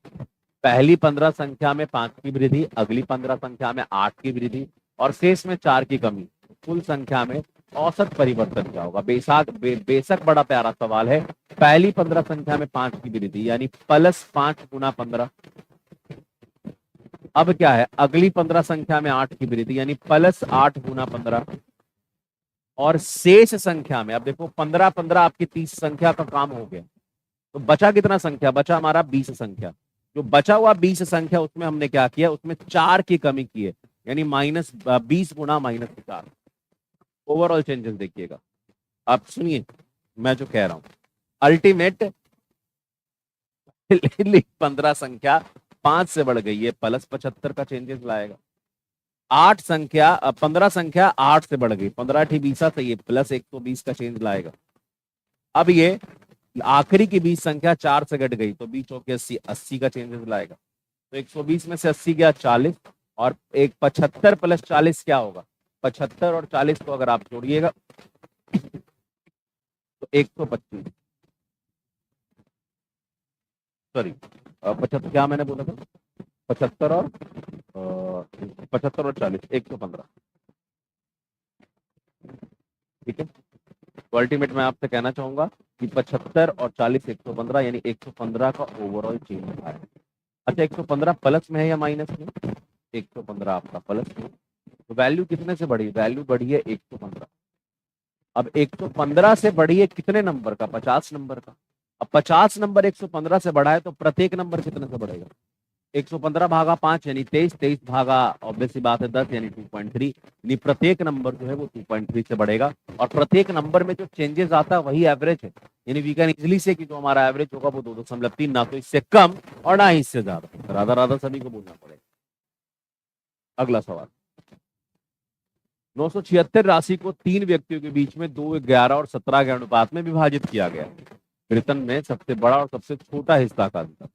पहली 15 संख्या में 5 की वृद्धि, अगली 15 संख्या में 8 की वृद्धि और शेष में 4 की कमी, कुल संख्या में औसत परिवर्तन क्या होगा? बेशक बड़ा प्यारा सवाल है। पहली 15 संख्या में 5 की वृद्धि यानी +5 गुना 15। अब क्या है, अगली 15 संख्या में 8 की वृद्धि यानी +8 गुना 15 और शेष संख्या में, अब देखो 15 15 आपकी 30 संख्या का काम हो गया, तो बचा कितना संख्या? बचा हमारा 20 संख्या। जो बचा हुआ 20 संख्या उसमें हमने क्या किया, उसमें 4 की कमी की है, यानी -20 गुना -4। ओवरऑल चेंजेस देखिएगा, आप सुनिए मैं जो कह रहा हूं। अल्टीमेट 15 संख्या 5 से बढ़ गई है, +75 का चेंजेस लाएगा। 15 संख्या 8 से बढ़ गई, 15 ठी 20 से ये +120 का चेंज लाएगा। अब ये आखिरी की 20 संख्या 4 से घट गई, तो 20 चौके 80, 80 का चेंजेस लाएगा। तो 120 में से 80 गया 40 और एक 75 + 40 क्या होगा? 75 और 40 को अगर आप जोड़िएगा तो 125, सॉरी 75, क्या मैंने बोला था? 75 और 40 115, ठीक है। तो अल्टीमेट मैं आपसे कहना चाहूंगा कि 75 और 40 115 यानी 115 का ओवरऑल चेंज आया। अच्छा 115 प्लस में है या माइनस में? 115 आपका प्लस में, तो वैल्यू कितने से बढ़ी? वैल्यू बढ़ी है 115। अब 115 से बढ़ी है कितने नंबर का? 50 नंबर का। अब 50 नंबर 115 से बढ़ा है तो प्रत्येक नंबर कितने से बढ़ेगा? 115 भागा 5 यानी 23, 23 भागा ऑब्वियस सी बात है 10 यानी 2.3, यानी प्रत्येक नंबर जो है वो 2.3 से बढ़ेगा और प्रत्येक नंबर में जो चेंजेस आता है वही एवरेज है, यानी वी कैन इजिली से कि जो हमारा एवरेज होगा वो 2.3, ना तो इससे कम और ना ही इससे ज्यादा। राधा राधा सभी को बोलना पड़ेगा। अगला सवाल, 976 राशि को 3 व्यक्तियों के बीच में 2, 11 और 17 के अनुपात में विभाजित किया गया। वेतन में सबसे बड़ा और सबसे छोटा हिस्सा का अंतर।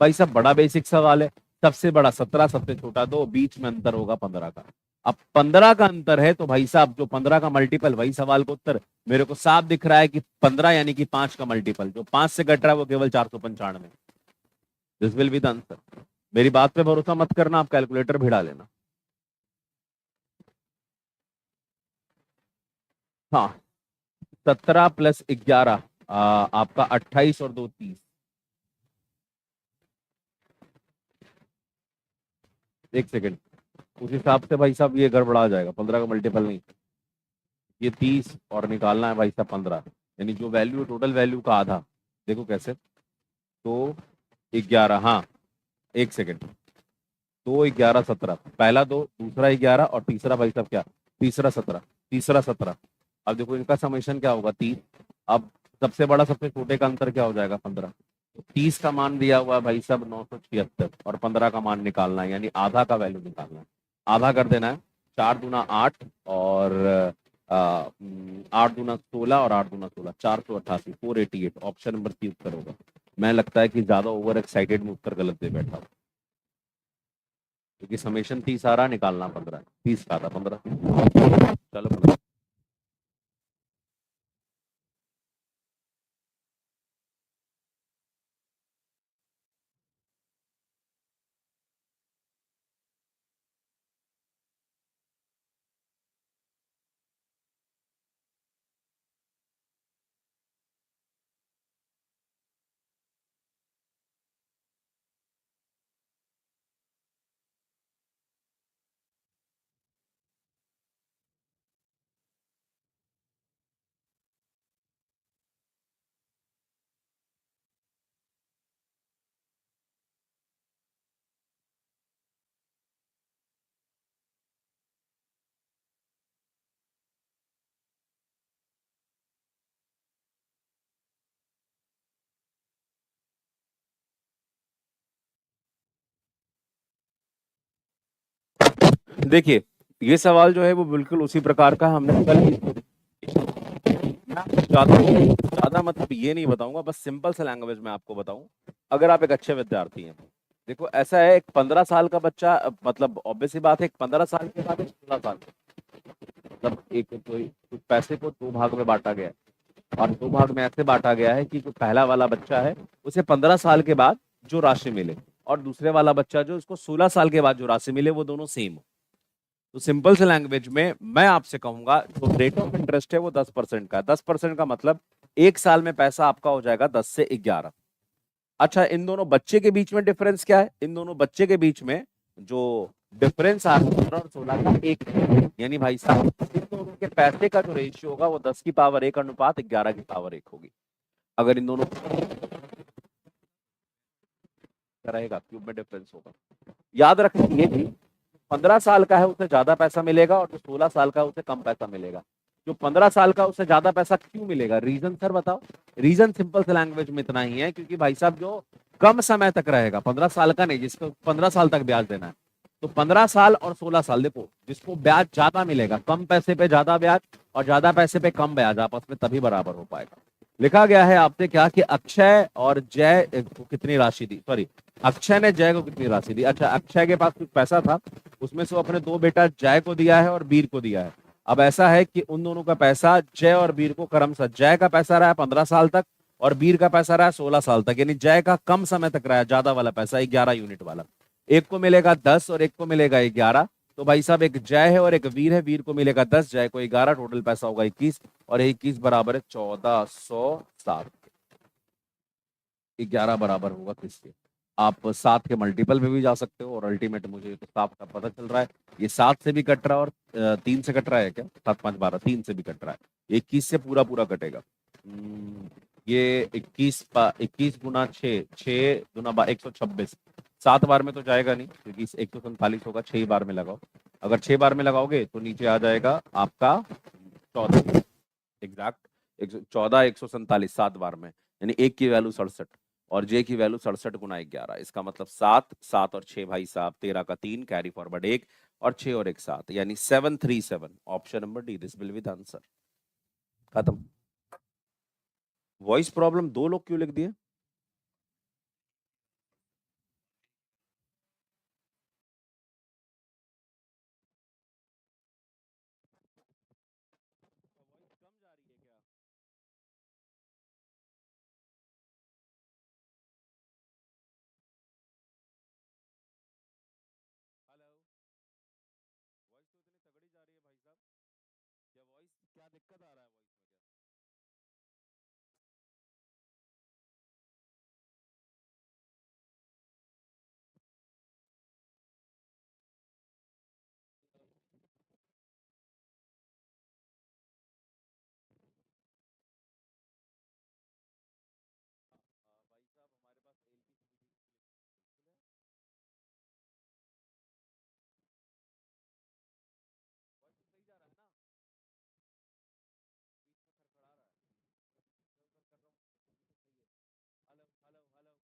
भाई सब बड़ा बेसिक सवाल है, सबसे बड़ा 17, सबसे छोटा 2, बीच में अंतर होगा 15 का। अब 15 का अंतर है तो भाई साहब जो 15 का मल्टीपल, वही सवाल का उत्तर मेरे को साफ दिख रहा है कि 15 यानी कि 5 का मल्टीपल, जो 5 से घट रहा है वो केवल 495। This will be the answer. मेरी बात पे भरोसा मत करना, आप कैलकुलेटर भिड़ा लेना। हाँ 17 + 11 आपका 28 और 2 30। एक सेकेंड, उस हिसाब से भाई साहब ये गड़बड़ा जाएगा, 15 का मल्टीपल नहीं, ये 30 और निकालना है भाई साहब 15, यानी जो वैल्यू टोटल वैल्यू का आधा। देखो कैसे, तो 11, हाँ एक सेकेंड, 2 11 17, पहला 2 दूसरा 11 और तीसरा भाई साहब क्या, तीसरा 17, तीसरा 17। अब देखो इनका समेशन क्या होगा 30। अब सबसे बड़ा सबसे छोटे का अंतर क्या हो जाएगा 15। 30 का मान दिया हुआ है भाई साहब 976 और 15 का मान निकालना है, यानी आधा का वैल्यू निकालना है। आधा कर देना है, 4 दूना 8 और 8 दूना 16 और 8 दूना 16, 488, 488। ऑप्शन नंबर सी उत्तर होगा। मैं लगता है कि ज्यादा ओवर एक्साइटेड में उत्तर गलत दे बैठा हूँ, क्योंकि समेशन 30 आ रहा, निकालना 15, 30 का था 15। चलो 15। देखिए ये सवाल जो है वो बिल्कुल उसी प्रकार का हमने कल ही ज्यादा ज्यादा मतलब ये नहीं बताऊंगा, बस सिंपल से लैंग्वेज में आपको बताऊं अगर आप एक अच्छे विद्यार्थी हैं, देखो ऐसा है, एक 15 साल का बच्चा, मतलब ऑब्वियस सी बात है, एक 15 साल के बाद एक 16 साल, मतलब एक तो पैसे को दो भाग में बांटा गया है, और दो भाग में ऐसे बांटा गया है कि जो पहला वाला बच्चा है उसे 15 साल के बाद जो राशि मिले, और दूसरे वाला बच्चा जो उसको 16 साल के बाद जो राशि मिले, वो दोनों सेम हो। तो सिंपल से लैंग्वेज में मैं आपसे कहूंगा, जो रेट ऑफ इंटरेस्ट है वो 10% का है। 10% का मतलब एक साल में पैसा आपका हो जाएगा 10 से 11। अच्छा, इन दोनों बच्चे के बीच में डिफरेंस क्या है? इन दोनों बच्चे के बीच में जो डिफरेंस आ रहा है 15 और 16 का, एक है। यानी भाई साहब, इन दोनों के पैसे का जो रेशियो होगा वो 10 की पावर 1 अनुपात 11 की पावर 1 होगी। अगर इन दोनों का रहेगा, क्यूब में डिफरेंस होगा। याद रखना ये भी, 15 साल का है उसे ज्यादा पैसा मिलेगा, और जो 16 साल का है उसे कम पैसा मिलेगा। जो 15 साल का उसे ज्यादा पैसा क्यों मिलेगा? रीजन सर बताओ। रीजन सिंपल से लैंग्वेज में इतना ही है, क्योंकि भाई साहब जो कम समय तक रहेगा, 15 साल का नहीं, जिसको 15 साल तक ब्याज देना है, तो 15 साल और 16 साल, देखो जिसको ब्याज ज्यादा मिलेगा, कम पैसे पे ज्यादा ब्याज और ज्यादा पैसे पे कम ब्याज, आपस में तभी बराबर हो पाएगा। लिखा गया है आपसे क्या कि अक्षय और जय को कितनी राशि दी, सॉरी, अक्षय ने जय को कितनी राशि दी। अच्छा, अक्षय के पास कुछ पैसा था, उसमें से वो अपने दो बेटा जय को दिया है और वीर को दिया है। अब ऐसा है कि उन दोनों का पैसा जय और वीर को क्रमशः, जय का पैसा रहा 15 साल तक और वीर का पैसा रहा 16 साल तक, यानी जय का कम समय तक रहा ज्यादा वाला पैसा, 11 यूनिट वाला। एक को मिलेगा 10 और एक को मिलेगा 11। तो भाई साहब, एक जय है और एक वीर है, वीर को मिलेगा 10, जय को 11, टोटल पैसा होगा 21, और 21 बराबर है 1407। 11 बराबर होगा किसके? आप 7 के मल्टीपल में भी जा सकते हो, और अल्टीमेट मुझे तो 7 का पता चल रहा है, ये 7 से भी कट रहा है, और 3 से कट रहा है क्या? 7 5 12, 3 से भी कट रहा है, 21 से पूरा पूरा कटेगा। ये 21 गुना 6, 6 दुना 126, 7 बार में तो जाएगा नहीं, क्योंकि 147 होगा, 6 बार में लगाओ। अगर 6 बार में लगाओगे तो नीचे आ जाएगा आपका 14, एग्जैक्ट 114, 147, 7 बार में, यानी एक की वैल्यू 67, और जे की वैल्यू 67 गुना 11। इसका मतलब 7 7 और 6 भाई साहब, 13 का 3, कैरी फॉरवर्ड 1, और 6 और 1 7, यानी 737। Option number D, this will be the answer. खत्म। वॉइस प्रॉब्लम 2 लोग क्यों लिख दिए? क्या दिक्कत आ रहा है वॉइस में? भाई साहब, हमारे पास एल की वॉइस तो सही जा रहा है ना? बीच में खड़खड़ा रहा है, इधर उधर कर रहा हूँ, अभी तो सही है। Hello hello hello hello.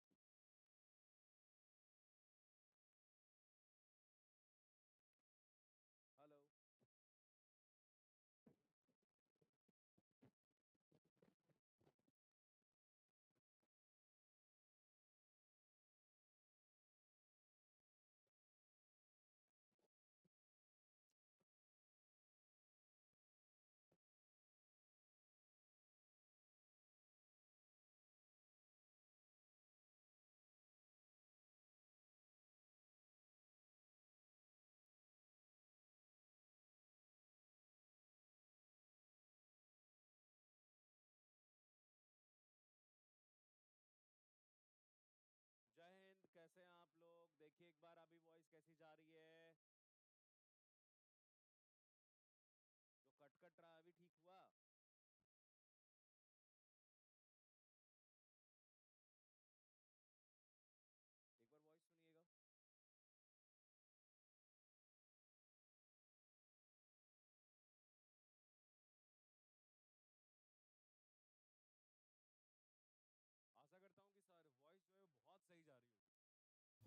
जय हिंद, कैसे हैं आप लोग? देखिए एक बार अभी वॉइस कैसी जा रही है? जो कट कट रहा है अभी ठीक हुआ? एक बार वॉइस सुनिएगा। आशा करता हूँ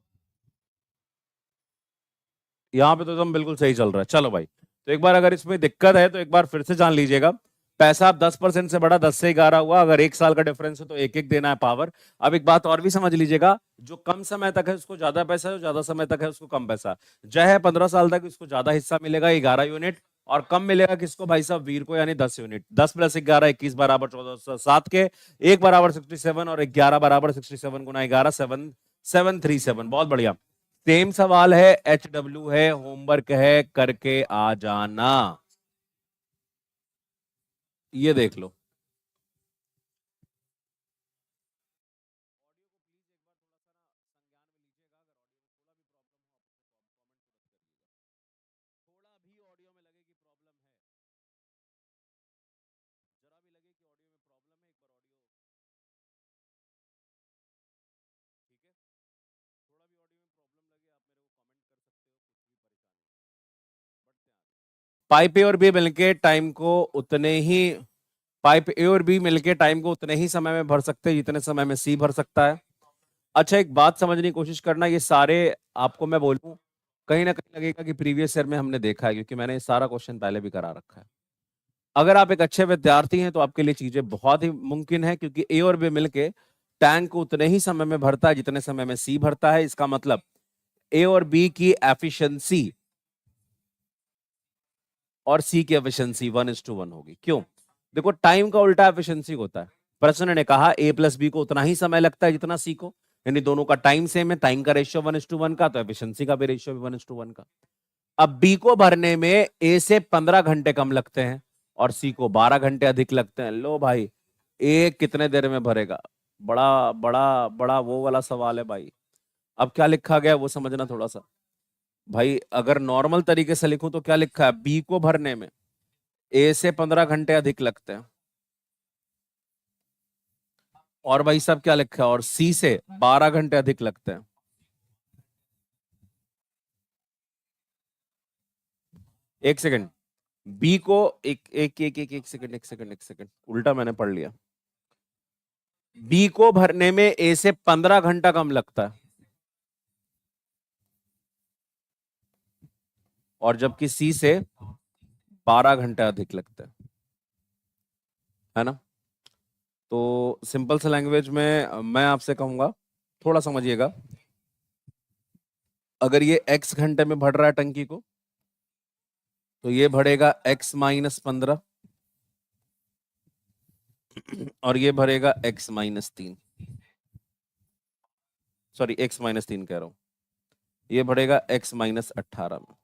कि सर वॉइस जो है बहुत सही जा रही होगी। यहाँ पे तो एकदम बिल्कुल सही चल रहा है। चलो भाई, तो एक बार अगर इसमें दिक्कत है तो एक बार फिर से जान लीजिएगा। पैसा 10% से बढ़ा, 10 से 11 हुआ, अगर 1 साल का डिफरेंस है तो एक एक देना है पावर। अब एक बात और भी समझ लीजिएगा, जो कम समय तक है उसको ज्यादा पैसा है, जो ज्यादा समय तक है उसको कम पैसा। जय है 15 साल तक, उसको ज्यादा हिस्सा मिलेगा 11 यूनिट, और कम मिलेगा किसको भाई साहब, वीर को, यानी 10 यूनिट। 10 + 11 21 बराबर 14, 7 के 1 बराबर 67 और 11 बराबर 67 गुना 11 737। बहुत बढ़िया। सेम सवाल है, HW है, होमवर्क है, करके आ जाना। ये देख लो। पाइप ए और बी मिलके टाइम को उतने ही पाइप ए और बी मिलके टाइम को उतने ही समय में भर सकते हैं जितने समय में सी भर सकता है। अच्छा, एक बात समझने की कोशिश करना, ये सारे आपको मैं बोलूं, कहीं ना कहीं लगेगा कि प्रीवियस ईयर में हमने देखा है, क्योंकि मैंने ये सारा क्वेश्चन पहले भी करा रखा है। अगर आप एक अच्छे विद्यार्थी हैं तो आपके लिए चीजें बहुत ही मुमकिन है, क्योंकि ए और बी मिलके टैंक को उतने ही समय में भरता है जितने समय में सी भरता है। इसका मतलब ए और बी की एफिशिएंसी और सी की एफिशिएंसी 1:1 होगी। क्यों? देखो, टाइम का उल्टा एफिशिएंसी होता है। प्रश्न ने कहा A+B को उतना ही समय लगता है जितना सी को, यानी दोनों का टाइम सेम है, टाइम का रेशियो 1:1 का, तो एफिशिएंसी का भी रेशियो 1:1 का। अब बी को भरने में ए से 15 घंटे कम लगते हैं और सी को 12 घंटे अधिक लगते हैं। लो भाई, ए कितने देर में भरेगा? बड़ा बड़ा बड़ा वो वाला सवाल है भाई। अब क्या लिखा गया वो समझना थोड़ा सा भाई। अगर नॉर्मल तरीके से लिखूं तो क्या लिखा है, बी को भरने में ए से 15 घंटे अधिक लगते हैं, और भाई साहब क्या लिखा है, और सी से 12 घंटे अधिक लगते हैं। एक सेकंड, बी को एक सेकंड, उल्टा मैंने पढ़ लिया। बी को भरने में ए से 15 घंटा कम लगता है, और जबकि सी से 12 घंटे अधिक लगता है ना। तो सिंपल से लैंग्वेज में मैं आपसे कहूंगा, थोड़ा समझिएगा। अगर ये x घंटे में भर रहा है टंकी को, तो ये भरेगा x-15, और ये भरेगा x-3। सॉरी, x-3 कह रहा हूं, ये भरेगा x-18 में।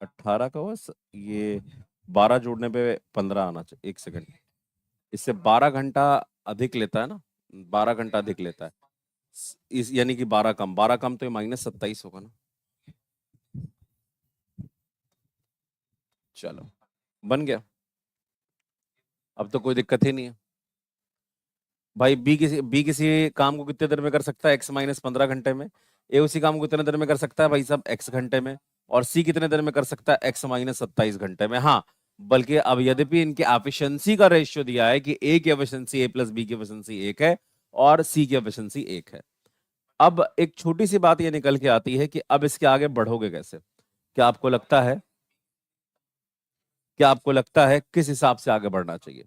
18 का बस ये 12 जोड़ने पे 15 आना चाहिए। एक सेकंड, इससे 12 घंटा अधिक लेता है ना, 12 घंटा अधिक लेता है इस, यानी कि 12 कम तो ये -27 होगा ना। चलो, बन गया। अब तो कोई दिक्कत ही नहीं है भाई। बी किसी काम को कितने देर में कर सकता है, x-15 घंटे में। ए उसी काम को कितने देर में कर सकता है भाई साहब, x घंटे में। और सी कितने देर में कर सकता है, x-27 घंटे में। हाँ, बल्कि अब यद्यपि इनकी एफिशिएंसी का रेशियो दिया है कि ए की एफिशिएंसी A+B की एफिशिएंसी 1 है और सी की एफिशिएंसी 1 है। अब एक छोटी सी बात ये निकल के आती है कि अब इसके आगे बढ़ोगे कैसे? क्या आपको लगता है, क्या आपको लगता है किस हिसाब से आगे बढ़ना चाहिए?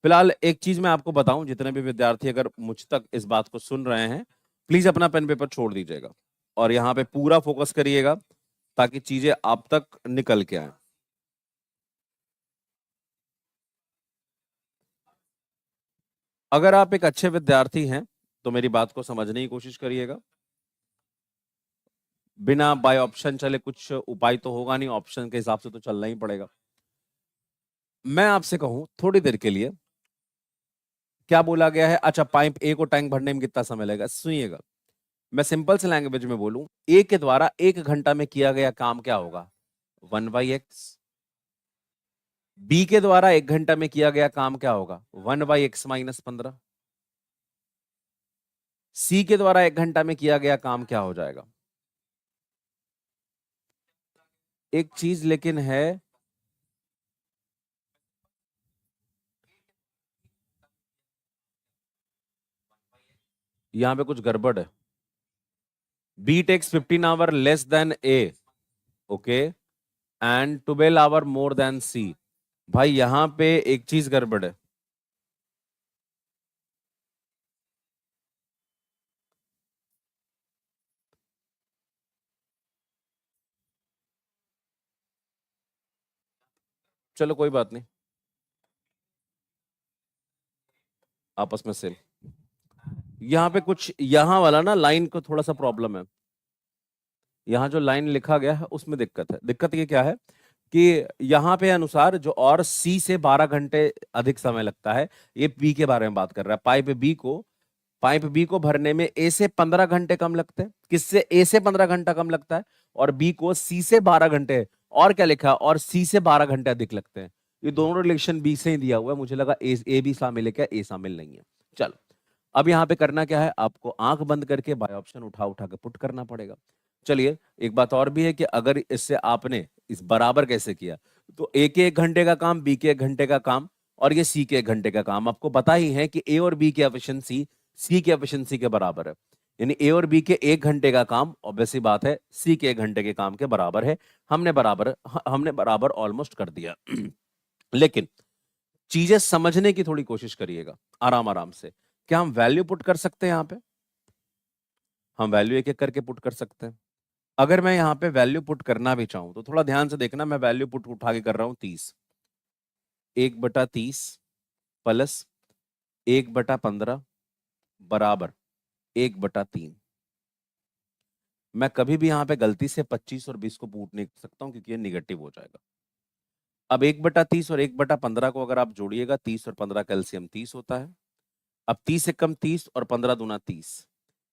फिलहाल एक चीज मैं आपको बताऊं, जितने भी विद्यार्थी अगर मुझ तक इस बात को सुन रहे हैं, प्लीज अपना पेन पेपर छोड़ दीजिएगा और यहाँ पे पूरा फोकस करिएगा, ताकि चीजें आप तक निकल के आए। अगर आप एक अच्छे विद्यार्थी हैं तो मेरी बात को समझने की कोशिश करिएगा। बिना बाय ऑप्शन चले कुछ उपाय तो होगा नहीं, ऑप्शन के हिसाब से तो चलना ही पड़ेगा। मैं आपसे कहूं थोड़ी देर के लिए, क्या बोला गया है? अच्छा, पाइप ए को टैंक भरने में कितना समय लगेगा, सुनिएगा। मैं सिंपल से लैंग्वेज में बोलूं, ए के द्वारा 1 घंटा में किया गया काम क्या होगा, 1/x। बी के द्वारा 1 घंटा में किया गया काम क्या होगा, 1/x-15। सी के द्वारा 1 घंटा में किया गया काम क्या हो जाएगा? एक चीज लेकिन है, यहां पे कुछ गड़बड़ है। B takes 15 hour less than A, okay, and 12 hour more than C. भाई यहाँ पे एक चीज गड़बड़ है। चलो कोई बात नहीं, आपस में सेल। यहाँ पे कुछ यहाँ वाला ना लाइन को थोड़ा सा प्रॉब्लम है। यहाँ जो लाइन लिखा गया है उसमें दिक्कत है। दिक्कत ये क्या है कि यहाँ पे अनुसार जो और सी से 12 घंटे अधिक समय लगता है, ये बी के बारे में बात कर रहा है। पाइप बी को भरने में ए से 15 घंटे कम लगते हैं। किससे? ए से 15 घंटा कम लगता है। और बी को सी से 12 घंटे, और क्या लिखा, और सी से 12 घंटे अधिक लगते हैं। ये दोनों रिलेशन बी से ही दिया हुआ है। मुझे लगा ए बी शामिल है क्या? ए शामिल नहीं है। चलो, अब यहाँ पे करना क्या है, आपको आंख बंद करके बाय ऑप्शन उठा उठा के पुट करना पड़ेगा। चलिए, एक बात और भी है कि अगर इससे आपने इस बराबर कैसे किया, तो ए के 1 घंटे का काम, बी के 1 घंटे का काम, और ये सी के 1 घंटे का काम, आपको पता ही है कि ए और बी की एफिशिएंसी सी की एफिशिएंसी के बराबर है। यानी ए और बी के 1 घंटे का काम ऑब्वियसली बात है सी के 1 घंटे के काम के बराबर है। हमने बराबर ऑलमोस्ट कर दिया। लेकिन चीजें समझने की थोड़ी कोशिश करिएगा, आराम आराम से। क्या हम वैल्यू पुट कर सकते हैं यहाँ पे? हम वैल्यू एक एक करके पुट कर सकते हैं। अगर मैं यहाँ पे वैल्यू पुट करना भी चाहूं तो थोड़ा ध्यान से देखना, मैं वैल्यू पुट उठा के कर रहा हूं 30। 1/30 प्लस 1/15 बराबर 1/3। मैं कभी भी यहाँ पे गलती से 25 और 20 को पुट नहीं कर सकता हूँ, क्योंकि ये निगेटिव हो जाएगा। अब 1/30 और 1/15 को अगर आप जोड़िएगा, 30 और 15 का एलसीएम 30 होता है। अब 30 से कम 30 और 15 दूना 30,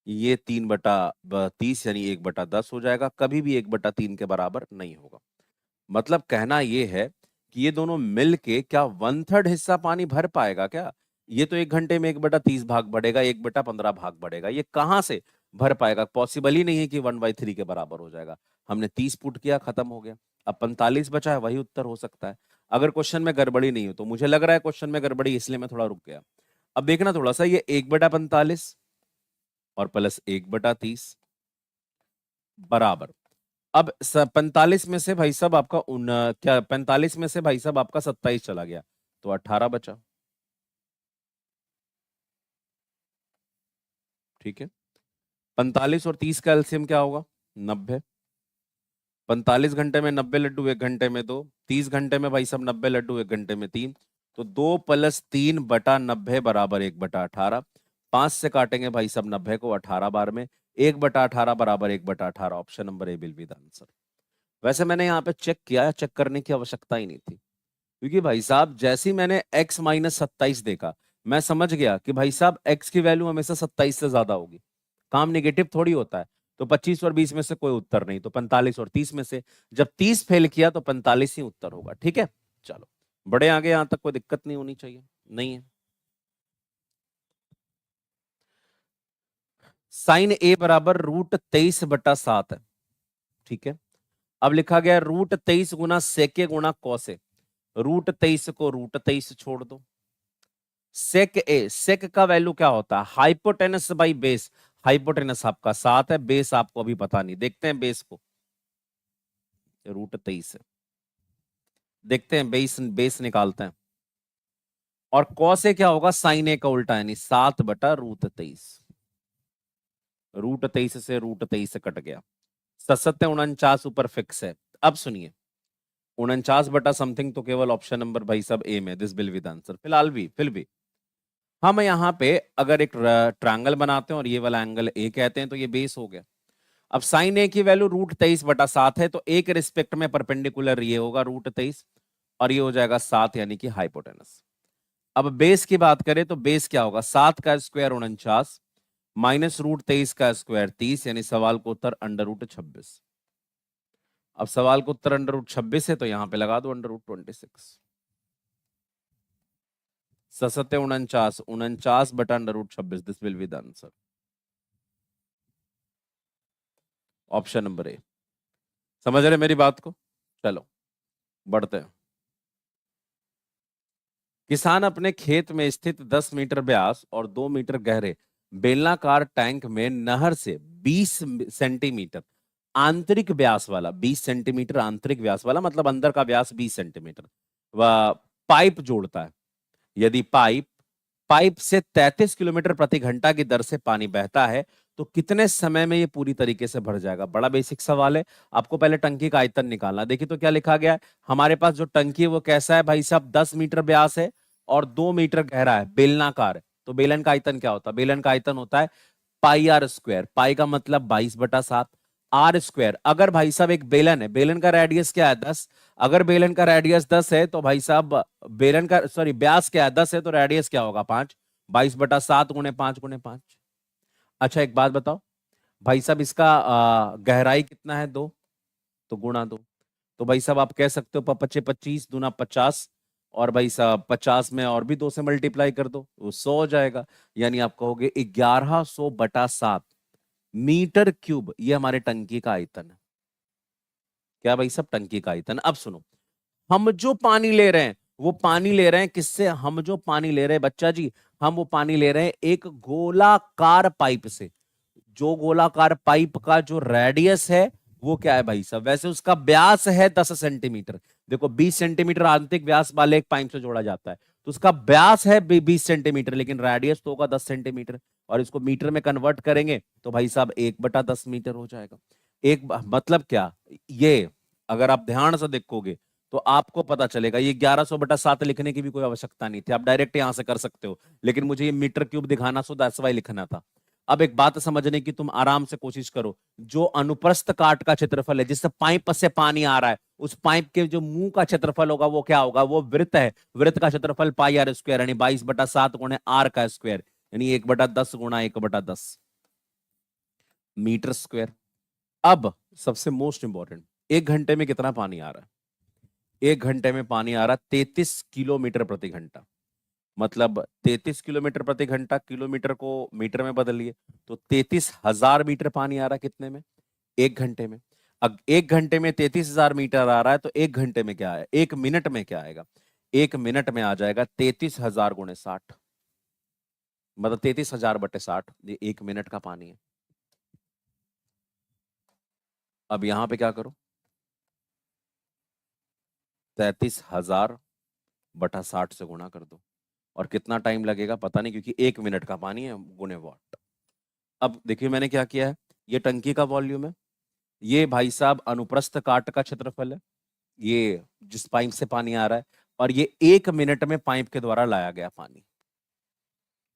ये 3/30 यानी 1/10 हो जाएगा। कभी भी 1/3 के बराबर नहीं होगा। मतलब कहना ये है कि ये दोनों मिल के क्या 1/3 हिस्सा पानी भर पाएगा क्या? ये तो 1 घंटे में 1/30 भाग बढ़ेगा, 1/15 भाग बढ़ेगा। ये कहाँ से भर पाएगा? पॉसिबल ही नहीं है कि 1/3 के बराबर हो जाएगा। हमने 30 पुट किया, खत्म हो गया। अब 45 बचा है, वही उत्तर हो सकता है अगर क्वेश्चन में गड़बड़ी नहीं हो। तो मुझे लग रहा है क्वेश्चन में गड़बड़ी, इसलिए मैं थोड़ा रुक गया। अब देखना थोड़ा सा, ये 1/45 और प्लस 1/30 बराबर। अब 45 में से भाई साहब आपका क्या 45 में से भाई साहब आपका 27 चला गया, तो 18 बचा। ठीक है, 45 और 30 का एलसीएम क्या होगा? 90। 45 घंटे में 90 लड्डू, 1 घंटे में 2। 30 घंटे में भाई साहब 90 लड्डू, 1 घंटे में 3। तो 2 + 3/90 बराबर 1/18। 5 से काटेंगे भाई साहब 90 को 18 बार में, 1/18 बराबर 1/18। Option number A will be the answer. वैसे मैंने यहाँ पे चेक किया, चेक करने की आवश्यकता ही नहीं थी, क्योंकि भाई साहब जैसे ही मैंने x-27 देखा, मैं समझ गया कि भाई साहब x की वैल्यू हमेशा 27 से ज्यादा होगी। काम निगेटिव थोड़ी होता है। तो 25 और 20 में से कोई उत्तर नहीं, तो 45 और 30 में से जब 30 फेल किया तो 45 ही उत्तर होगा। ठीक है, चलो बड़े आगे, यहां तक कोई दिक्कत नहीं होनी चाहिए। नहीं है। साइन ए बराबर √23/7 है। ठीक है, अब लिखा गया √23 गुना सेके गुना कौसे। √23 को √23 छोड़ दो। सेक का वैल्यू क्या होता है? Hypotenuse by base. हाइपोटेनस आपका 7 है, बेस आपको अभी पता नहीं। देखते हैं बेस को, √23 है। देखते हैं बेस बेस निकालते हैं। और कौ से क्या होगा? साइन ए का उल्टा, यानी 7/√23। √23 से √23 कट गया। 7×7 = 49 ऊपर फिक्स है। अब सुनिए, 49 बटा समथिंग तो केवल ऑप्शन नंबर भाई साहब ए में, this will be the answer. फिलहाल भी फिर भी हम यहाँ पे अगर एक ट्रायंगल बनाते हैं और ये वाला एंगल ए कहते हैं, तो ये बेस हो गया। अब साइन ए की वैल्यू √23/7 है, तो एक रिस्पेक्ट में परपेंडिकुलर ये होगा √23, और ये हो जाएगा 7, यानी कि हाइपोटेनस। अब बेस की बात करें तो बेस क्या होगा? 7 का स्क्वायर 49 माइनस √23 का स्क्वायर 30, यानी सवाल को उत्तर √26। अब सवाल को उत्तर √26 है, तो यहां पे लगा दो √26। 7×7 = 49, 49/√26, this will be the answer. Option number A. समझ रहे मेरी बात को? चलो बढ़ते हैं। किसान अपने खेत में स्थित 10 मीटर व्यास और 2 मीटर गहरे बेलनाकार टैंक में नहर से 20 सेंटीमीटर आंतरिक व्यास वाला, 20 सेंटीमीटर आंतरिक व्यास वाला मतलब अंदर का व्यास 20 सेंटीमीटर, व पाइप जोड़ता है, यदि पाइप पाइप से 33 किलोमीटर प्रति घंटा की दर से पानी बहता है तो कितने समय में ये पूरी तरीके से भर जाएगा? बड़ा बेसिक सवाल है। आपको पहले टंकी का आयतन निकालना। देखिए तो क्या लिखा गया है हमारे पास, जो टंकी है वो कैसा है भाई साहब, 10 मीटर व्यास है और 2 मीटर गहरा है, बेलनाकार है। तो बेलन का आयतन क्या होता है? बेलन का आयतन होता है पाई आर स्क्वायर। पाई का मतलब 22/7, आर स्क्वायर। अगर भाई साहब एक बेलन है, बेलन का रेडियस क्या है? 10। अगर बेलन का रेडियस 10 है तो भाई साहब बेलन का सॉरी व्यास क्या है? 10 है तो रेडियस क्या होगा? 5। 22/7 गुणे 5 गुणे 5। अच्छा एक बात बताओ भाई साहब, इसका गहराई कितना है? 2, तो गुणा 2। तो भाई साहब आप कह सकते हो पच्चे 25 दूना 50, और भाई साहब 50 में और भी 2 से मल्टीप्लाई कर दो, वो 100 हो जाएगा। यानी आप कहोगे 1100/7 मीटर क्यूब, ये हमारे टंकी का आयतन है। क्या भाई साहब? टंकी का आयतन। अब सुनो, हम जो पानी ले रहे हैं वो पानी ले रहे हैं किससे? हम जो पानी ले रहे हैं बच्चा जी, हम वो पानी ले रहे हैं एक गोलाकार पाइप से। जो गोलाकार पाइप का जो रेडियस है वो क्या है भाई साहब? वैसे उसका व्यास है 10 सेंटीमीटर। देखो 20 सेंटीमीटर आंतरिक व्यास वाले एक पाइप से जोड़ा जाता है, तो उसका व्यास है 20 सेंटीमीटर, लेकिन रेडियस तो होगा 10 सेंटीमीटर। और इसको मीटर में कन्वर्ट करेंगे तो भाई साहब 1/10 मीटर हो जाएगा। मतलब क्या ये, अगर आप ध्यान से देखोगे तो आपको पता चलेगा ये 1100/7 लिखने की भी कोई आवश्यकता नहीं थी, आप डायरेक्ट यहां से कर सकते हो, लेकिन मुझे ये मीटर क्यूब दिखाना, सो दैट्स व्हाई लिखना था। अब एक बात समझने की, तुम आराम से कोशिश करो। जो अनुप्रस्थ काट का क्षेत्रफल है, जिससे पाइप से पानी आ रहा है, उस पाइप के जो मुंह का क्षेत्रफल होगा वो क्या होगा? वो वृत्त है, वृत्त का क्षेत्रफल पाई आर स्क्वायर, यानी 22/7 गुणे आर का स्क्वायर, यानी 1/10 गुणा 1/10 मीटर स्क्वायर। अब सबसे मोस्ट इंपॉर्टेंट, 1 घंटे में कितना पानी आ रहा है? 1 घंटे में पानी आ रहा 33 किलोमीटर प्रति घंटा। मतलब 33 किलोमीटर प्रति घंटा, किलोमीटर को मीटर में बदलिए तो 33,000 मीटर पानी आ रहा है कितने में? 1 घंटे में। अब 1 घंटे में 33,000 मीटर आ रहा है तो 1 घंटे में क्या है? 1 मिनट में क्या आएगा? 1 मिनट में आ जाएगा 33,000 गुणे 60, मतलब 33,000/60, ये 1 मिनट का पानी है। अब यहां पे क्या करो, 33,000/60 से गुणा कर दो, और कितना टाइम लगेगा पता नहीं, क्योंकि 1 मिनट का पानी है, गुणे वाट। अब देखिए मैंने क्या किया है, ये टंकी का वॉल्यूम है, ये भाई साहब अनुप्रस्थ काट का क्षेत्रफल है, ये जिस पाइप से पानी आ रहा है, और ये 1 मिनट में पाइप के द्वारा लाया गया पानी,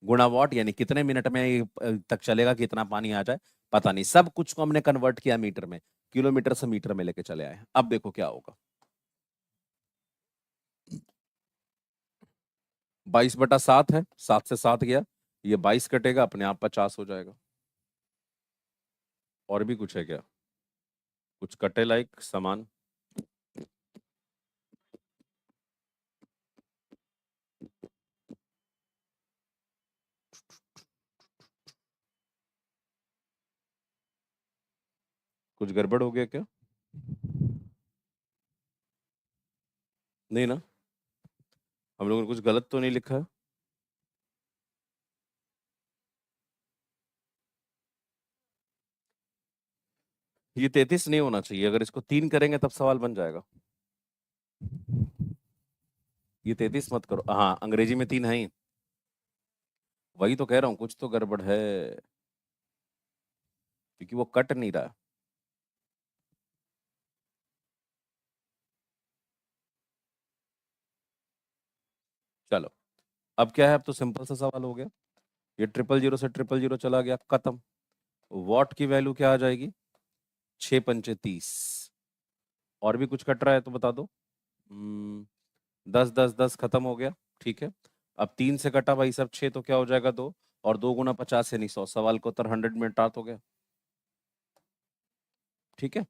गुणा वाट, यानी कितने मिनट में ये तक चलेगा कि इतना पानी आ जाए पता नहीं। सब कुछ को हमने कन्वर्ट किया मीटर में, किलोमीटर से मीटर में लेके चले आए। अब देखो क्या होगा, 22/7 है, 7 से 7 गया, ये 22 कटेगा, अपने आप 50 हो जाएगा। और भी कुछ है क्या? कुछ कटे लाइक सामान? कुछ गड़बड़ हो गया क्या? नहीं ना, हम लोगों ने कुछ गलत तो नहीं लिखा है? ये 33 नहीं होना चाहिए, अगर इसको 3 करेंगे तब सवाल बन जाएगा। ये 33 मत करो, हाँ अंग्रेजी में 3 है ही। वही तो कह रहा हूँ, कुछ तो गड़बड़ है, क्योंकि वो कट नहीं रहा। चलो, अब क्या है, अब तो सिंपल सा सवाल हो गया। ये 000 से 000 चला गया, खत्म। वॉट की वैल्यू क्या आ जाएगी? 6×5 = 30। और भी कुछ कट रहा है तो बता दो। 10 10 10 खत्म हो गया, ठीक है। अब 3 से कटा भाई सब 6, तो क्या हो जाएगा? 2, और 2 गुना 50 यानी 100। सवाल का उत्तर 100 मिनट रात हो गया, ठीक है।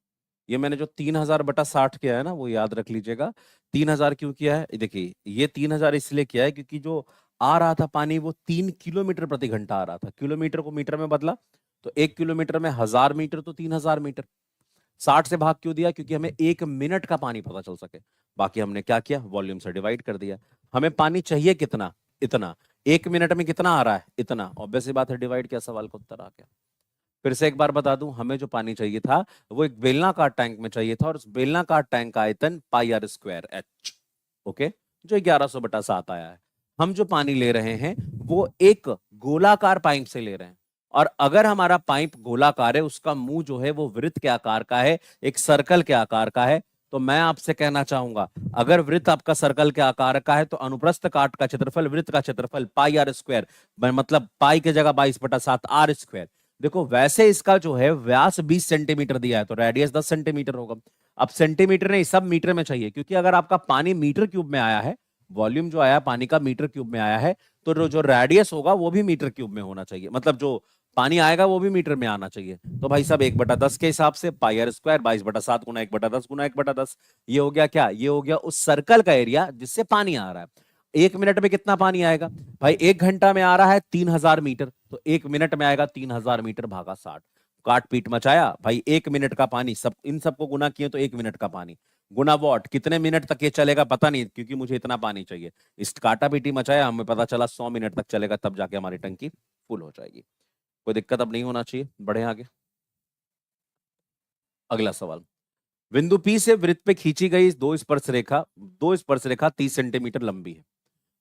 ये मैंने जो 3,000/60 किया है ना, वो याद रख लीजिएगा। 3,000 क्यों किया है? देखिए ये 3,000 इसलिए किया है क्योंकि जो आ रहा था पानी वो 3 किलोमीटर प्रति घंटा आ रहा था, किलोमीटर को मीटर में बदला तो 1 किलोमीटर में 1,000 मीटर, तो 3,000 मीटर। 60 से भाग क्यों दिया? क्योंकि हमें 1 मिनट का पानी पता चल सके। बाकी हमने क्या किया, वॉल्यूम से डिवाइड कर दिया। हमें पानी चाहिए कितना? इतना। 1 मिनट में कितना आ रहा है? इतना। ऑब्वियस सी बात है, डिवाइड किया, सवाल का उत्तर आ गया। फिर से एक बार बता दूं, हमें जो पानी चाहिए था वो एक बेलनाकार टैंक में चाहिए था, और उस बेलनाकार टैंक का आयतन पाई आर स्क्वायर एच। ओके, जो 1100/7 आया है। हम जो पानी ले रहे हैं वो एक गोलाकार पाइप से ले रहे हैं, और अगर हमारा पाइप गोलाकार है, उसका मुंह जो है वो वृत्त के आकार का है, एक सर्कल के आकार का है, तो मैं आपसे कहना चाहूंगा, अगर वृत्त आपका सर्कल के आकार का है तो अनुप्रस्थ काट का क्षेत्रफल, वृत्त का क्षेत्रफल पाई आर स्क्वायर, मतलब पाई की जगह 22/7 आर स्क्वायर। देखो वैसे इसका जो है व्यास 20 सेंटीमीटर दिया है, तो रेडियस 10 सेंटीमीटर होगा। अब सेंटीमीटर नहीं, सब मीटर में चाहिए, क्योंकि अगर आपका पानी मीटर क्यूब में आया है, वॉल्यूम जो आया पानी का मीटर क्यूब में आया है, तो जो रेडियस होगा वो भी मीटर क्यूब में होना चाहिए, मतलब जो पानी आएगा वो भी मीटर में आना चाहिए। तो भाई साहब 1/10 के हिसाब से पाई आर स्क्वायर 22/7 गुना 1/10 गुना 1/10, ये हो गया क्या, ये हो गया उस सर्कल का एरिया जिससे पानी आ रहा है। 1 मिनट में कितना पानी आएगा भाई, 1 घंटा में आ रहा है 3000 मीटर, तो 1 मिनट में आएगा 3000 मीटर भागा 60। काट पीट मचाया भाई, 1 मिनट का पानी, सब इन सबको गुना किए तो 1 मिनट का पानी गुना वॉट, कितने मिनट तक ये चलेगा पता नहीं, क्योंकि मुझे इतना पानी चाहिए। इस काटा पीटी मचाया, हमें पता चला 100 मिनट तक चलेगा, तब जाके हमारी टंकी फुल हो जाएगी। कोई दिक्कत अब नहीं होना चाहिए, बढ़े आगे। अगला सवाल, बिंदु P से वृत्त पे खींची गई दो स्पर्श रेखा 30 सेंटीमीटर लंबी है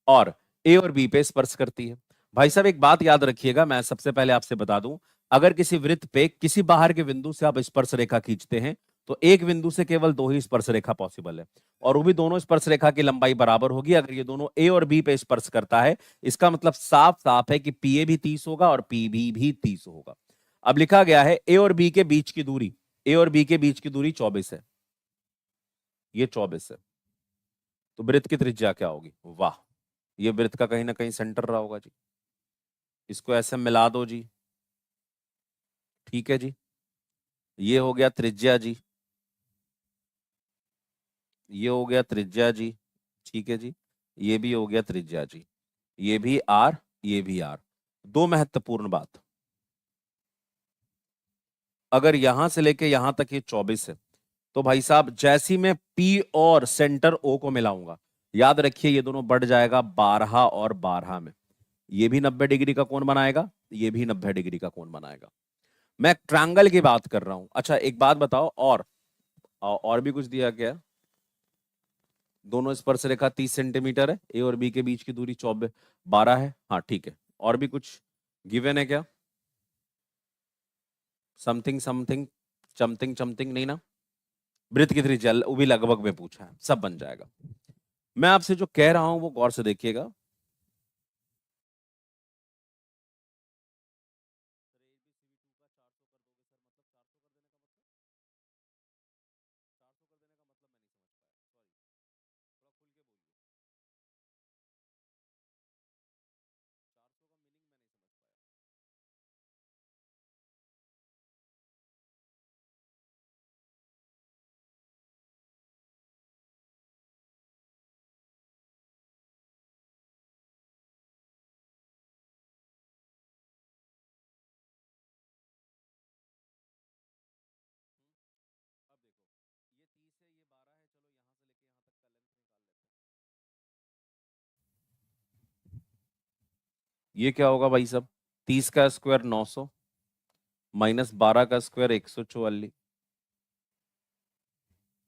और ए और बी पे स्पर्श करती है। भाई साहब एक बात याद रखिएगा, मैं सबसे पहले आपसे बता दूं, अगर किसी वृत्त पे किसी बाहर के बिंदु से आप स्पर्श रेखा खींचते हैं, तो एक बिंदु से केवल दो ही स्पर्श रेखा पॉसिबल है, और वो भी दोनों स्पर्श रेखा की लंबाई बराबर होगी अगर ये दोनों ए और बी पे स्पर्श करता है। इसका मतलब साफ साफ है कि पी ए भी 30 होगा और पी बी भी 30 होगा। अब लिखा गया है ए और बी के बीच की दूरी, ए और बी के बीच की दूरी 24 है, ये 24 है, तो वृत्त की त्रिज्या क्या होगी? वाह, ये वृत्त का कहीं ना कहीं सेंटर रहा होगा जी, इसको ऐसे मिला दो जी, ठीक है जी, ये हो गया त्रिज्या जी, ये हो गया त्रिज्या जी, ठीक है जी, ये भी हो गया त्रिज्या जी, ये भी आर, ये भी आर। दो महत्वपूर्ण बात, अगर यहां से लेके यहां तक ये 24 है, तो भाई साहब जैसी मैं पी और सेंटर ओ को मिलाऊंगा, याद रखिए ये दोनों बढ़ जाएगा 12 और 12 में, ये भी 90 डिग्री का कोण बनाएगा, ये भी 90 डिग्री का कोण बनाएगा। मैं ट्रायंगल की बात कर रहा हूं। अच्छा एक बात बताओ, और भी कुछ दिया गया? दोनों स्पर्श रेखा 30 सेंटीमीटर है, ए और बी के बीच की दूरी 12 है, हाँ ठीक है। और भी कुछ गिवन है क्या? समथिंग समथिंग समथिंग समथिंग नहीं ना? वृत्त की त्रिज्या वो भी लगभग में पूछा है, सब बन जाएगा। मैं आपसे जो कह रहा हूं वो गौर से देखिएगा। ये क्या होगा भाई साहब, 30 का स्क्वायर 900 माइनस 12 का स्क्वायर 144,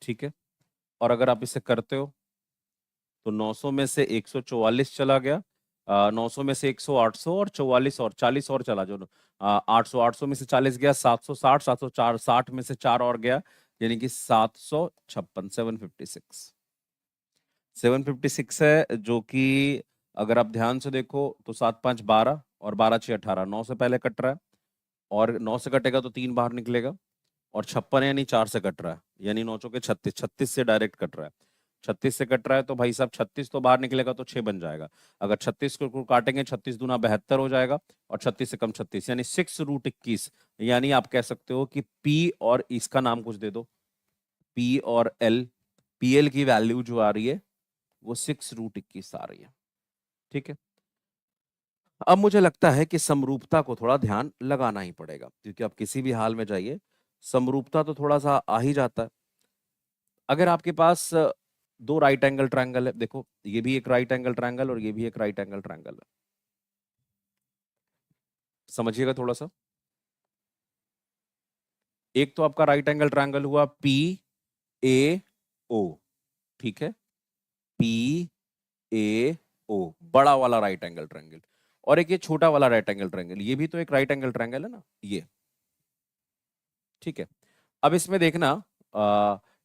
ठीक है। और अगर आप इसे करते हो तो 900 में से 144 चला गया, 900 में से 100 800, और 44 और 40 और चला, जो 800, 800 में से 40 गया 760, 704 60 में से 4 और गया, यानी कि 756, 756, 756 है, जो कि अगर आप ध्यान से देखो तो 7 5 12 और 12 6 18, 9 से पहले कट रहा है, और 9 से कटेगा तो 3 बाहर निकलेगा, और 56 यानी 4 से कट रहा है, यानी 9 चौके 36, 36 से डायरेक्ट कट रहा है, 36 से कट रहा है, तो भाई साहब 36 तो बाहर निकलेगा तो 6 बन जाएगा। अगर 36 को काटेंगे 36 दूना 72 हो जाएगा, और 36 से कम 36 यानी 6√21, यानी आप कह सकते हो कि पी और इसका नाम कुछ दे दो, पी और एल, पी एल की वैल्यू जो आ रही है वो 6√21 आ रही है, ठीक है। अब मुझे लगता है कि समरूपता को थोड़ा ध्यान लगाना ही पड़ेगा, क्योंकि आप किसी भी हाल में जाइए, समरूपता तो थोड़ा सा आ ही जाता है। अगर आपके पास दो राइट एंगल ट्रायंगल है, देखो ये भी एक राइट एंगल ट्रायंगल और ये भी एक राइट एंगल ट्रायंगल है, समझिएगा थोड़ा सा। एक तो आपका राइट एंगल ट्रायंगल हुआ पी ए ओ, ठीक है, पी ए ओ, बड़ा वाला राइट एंगल ट्रायंगल, और एक ये छोटा वाला राइट एंगल ट्रायंगल, ये भी तो एक राइट एंगल ट्रायंगल है ना ये। ठीक है, अब इसमें देखना,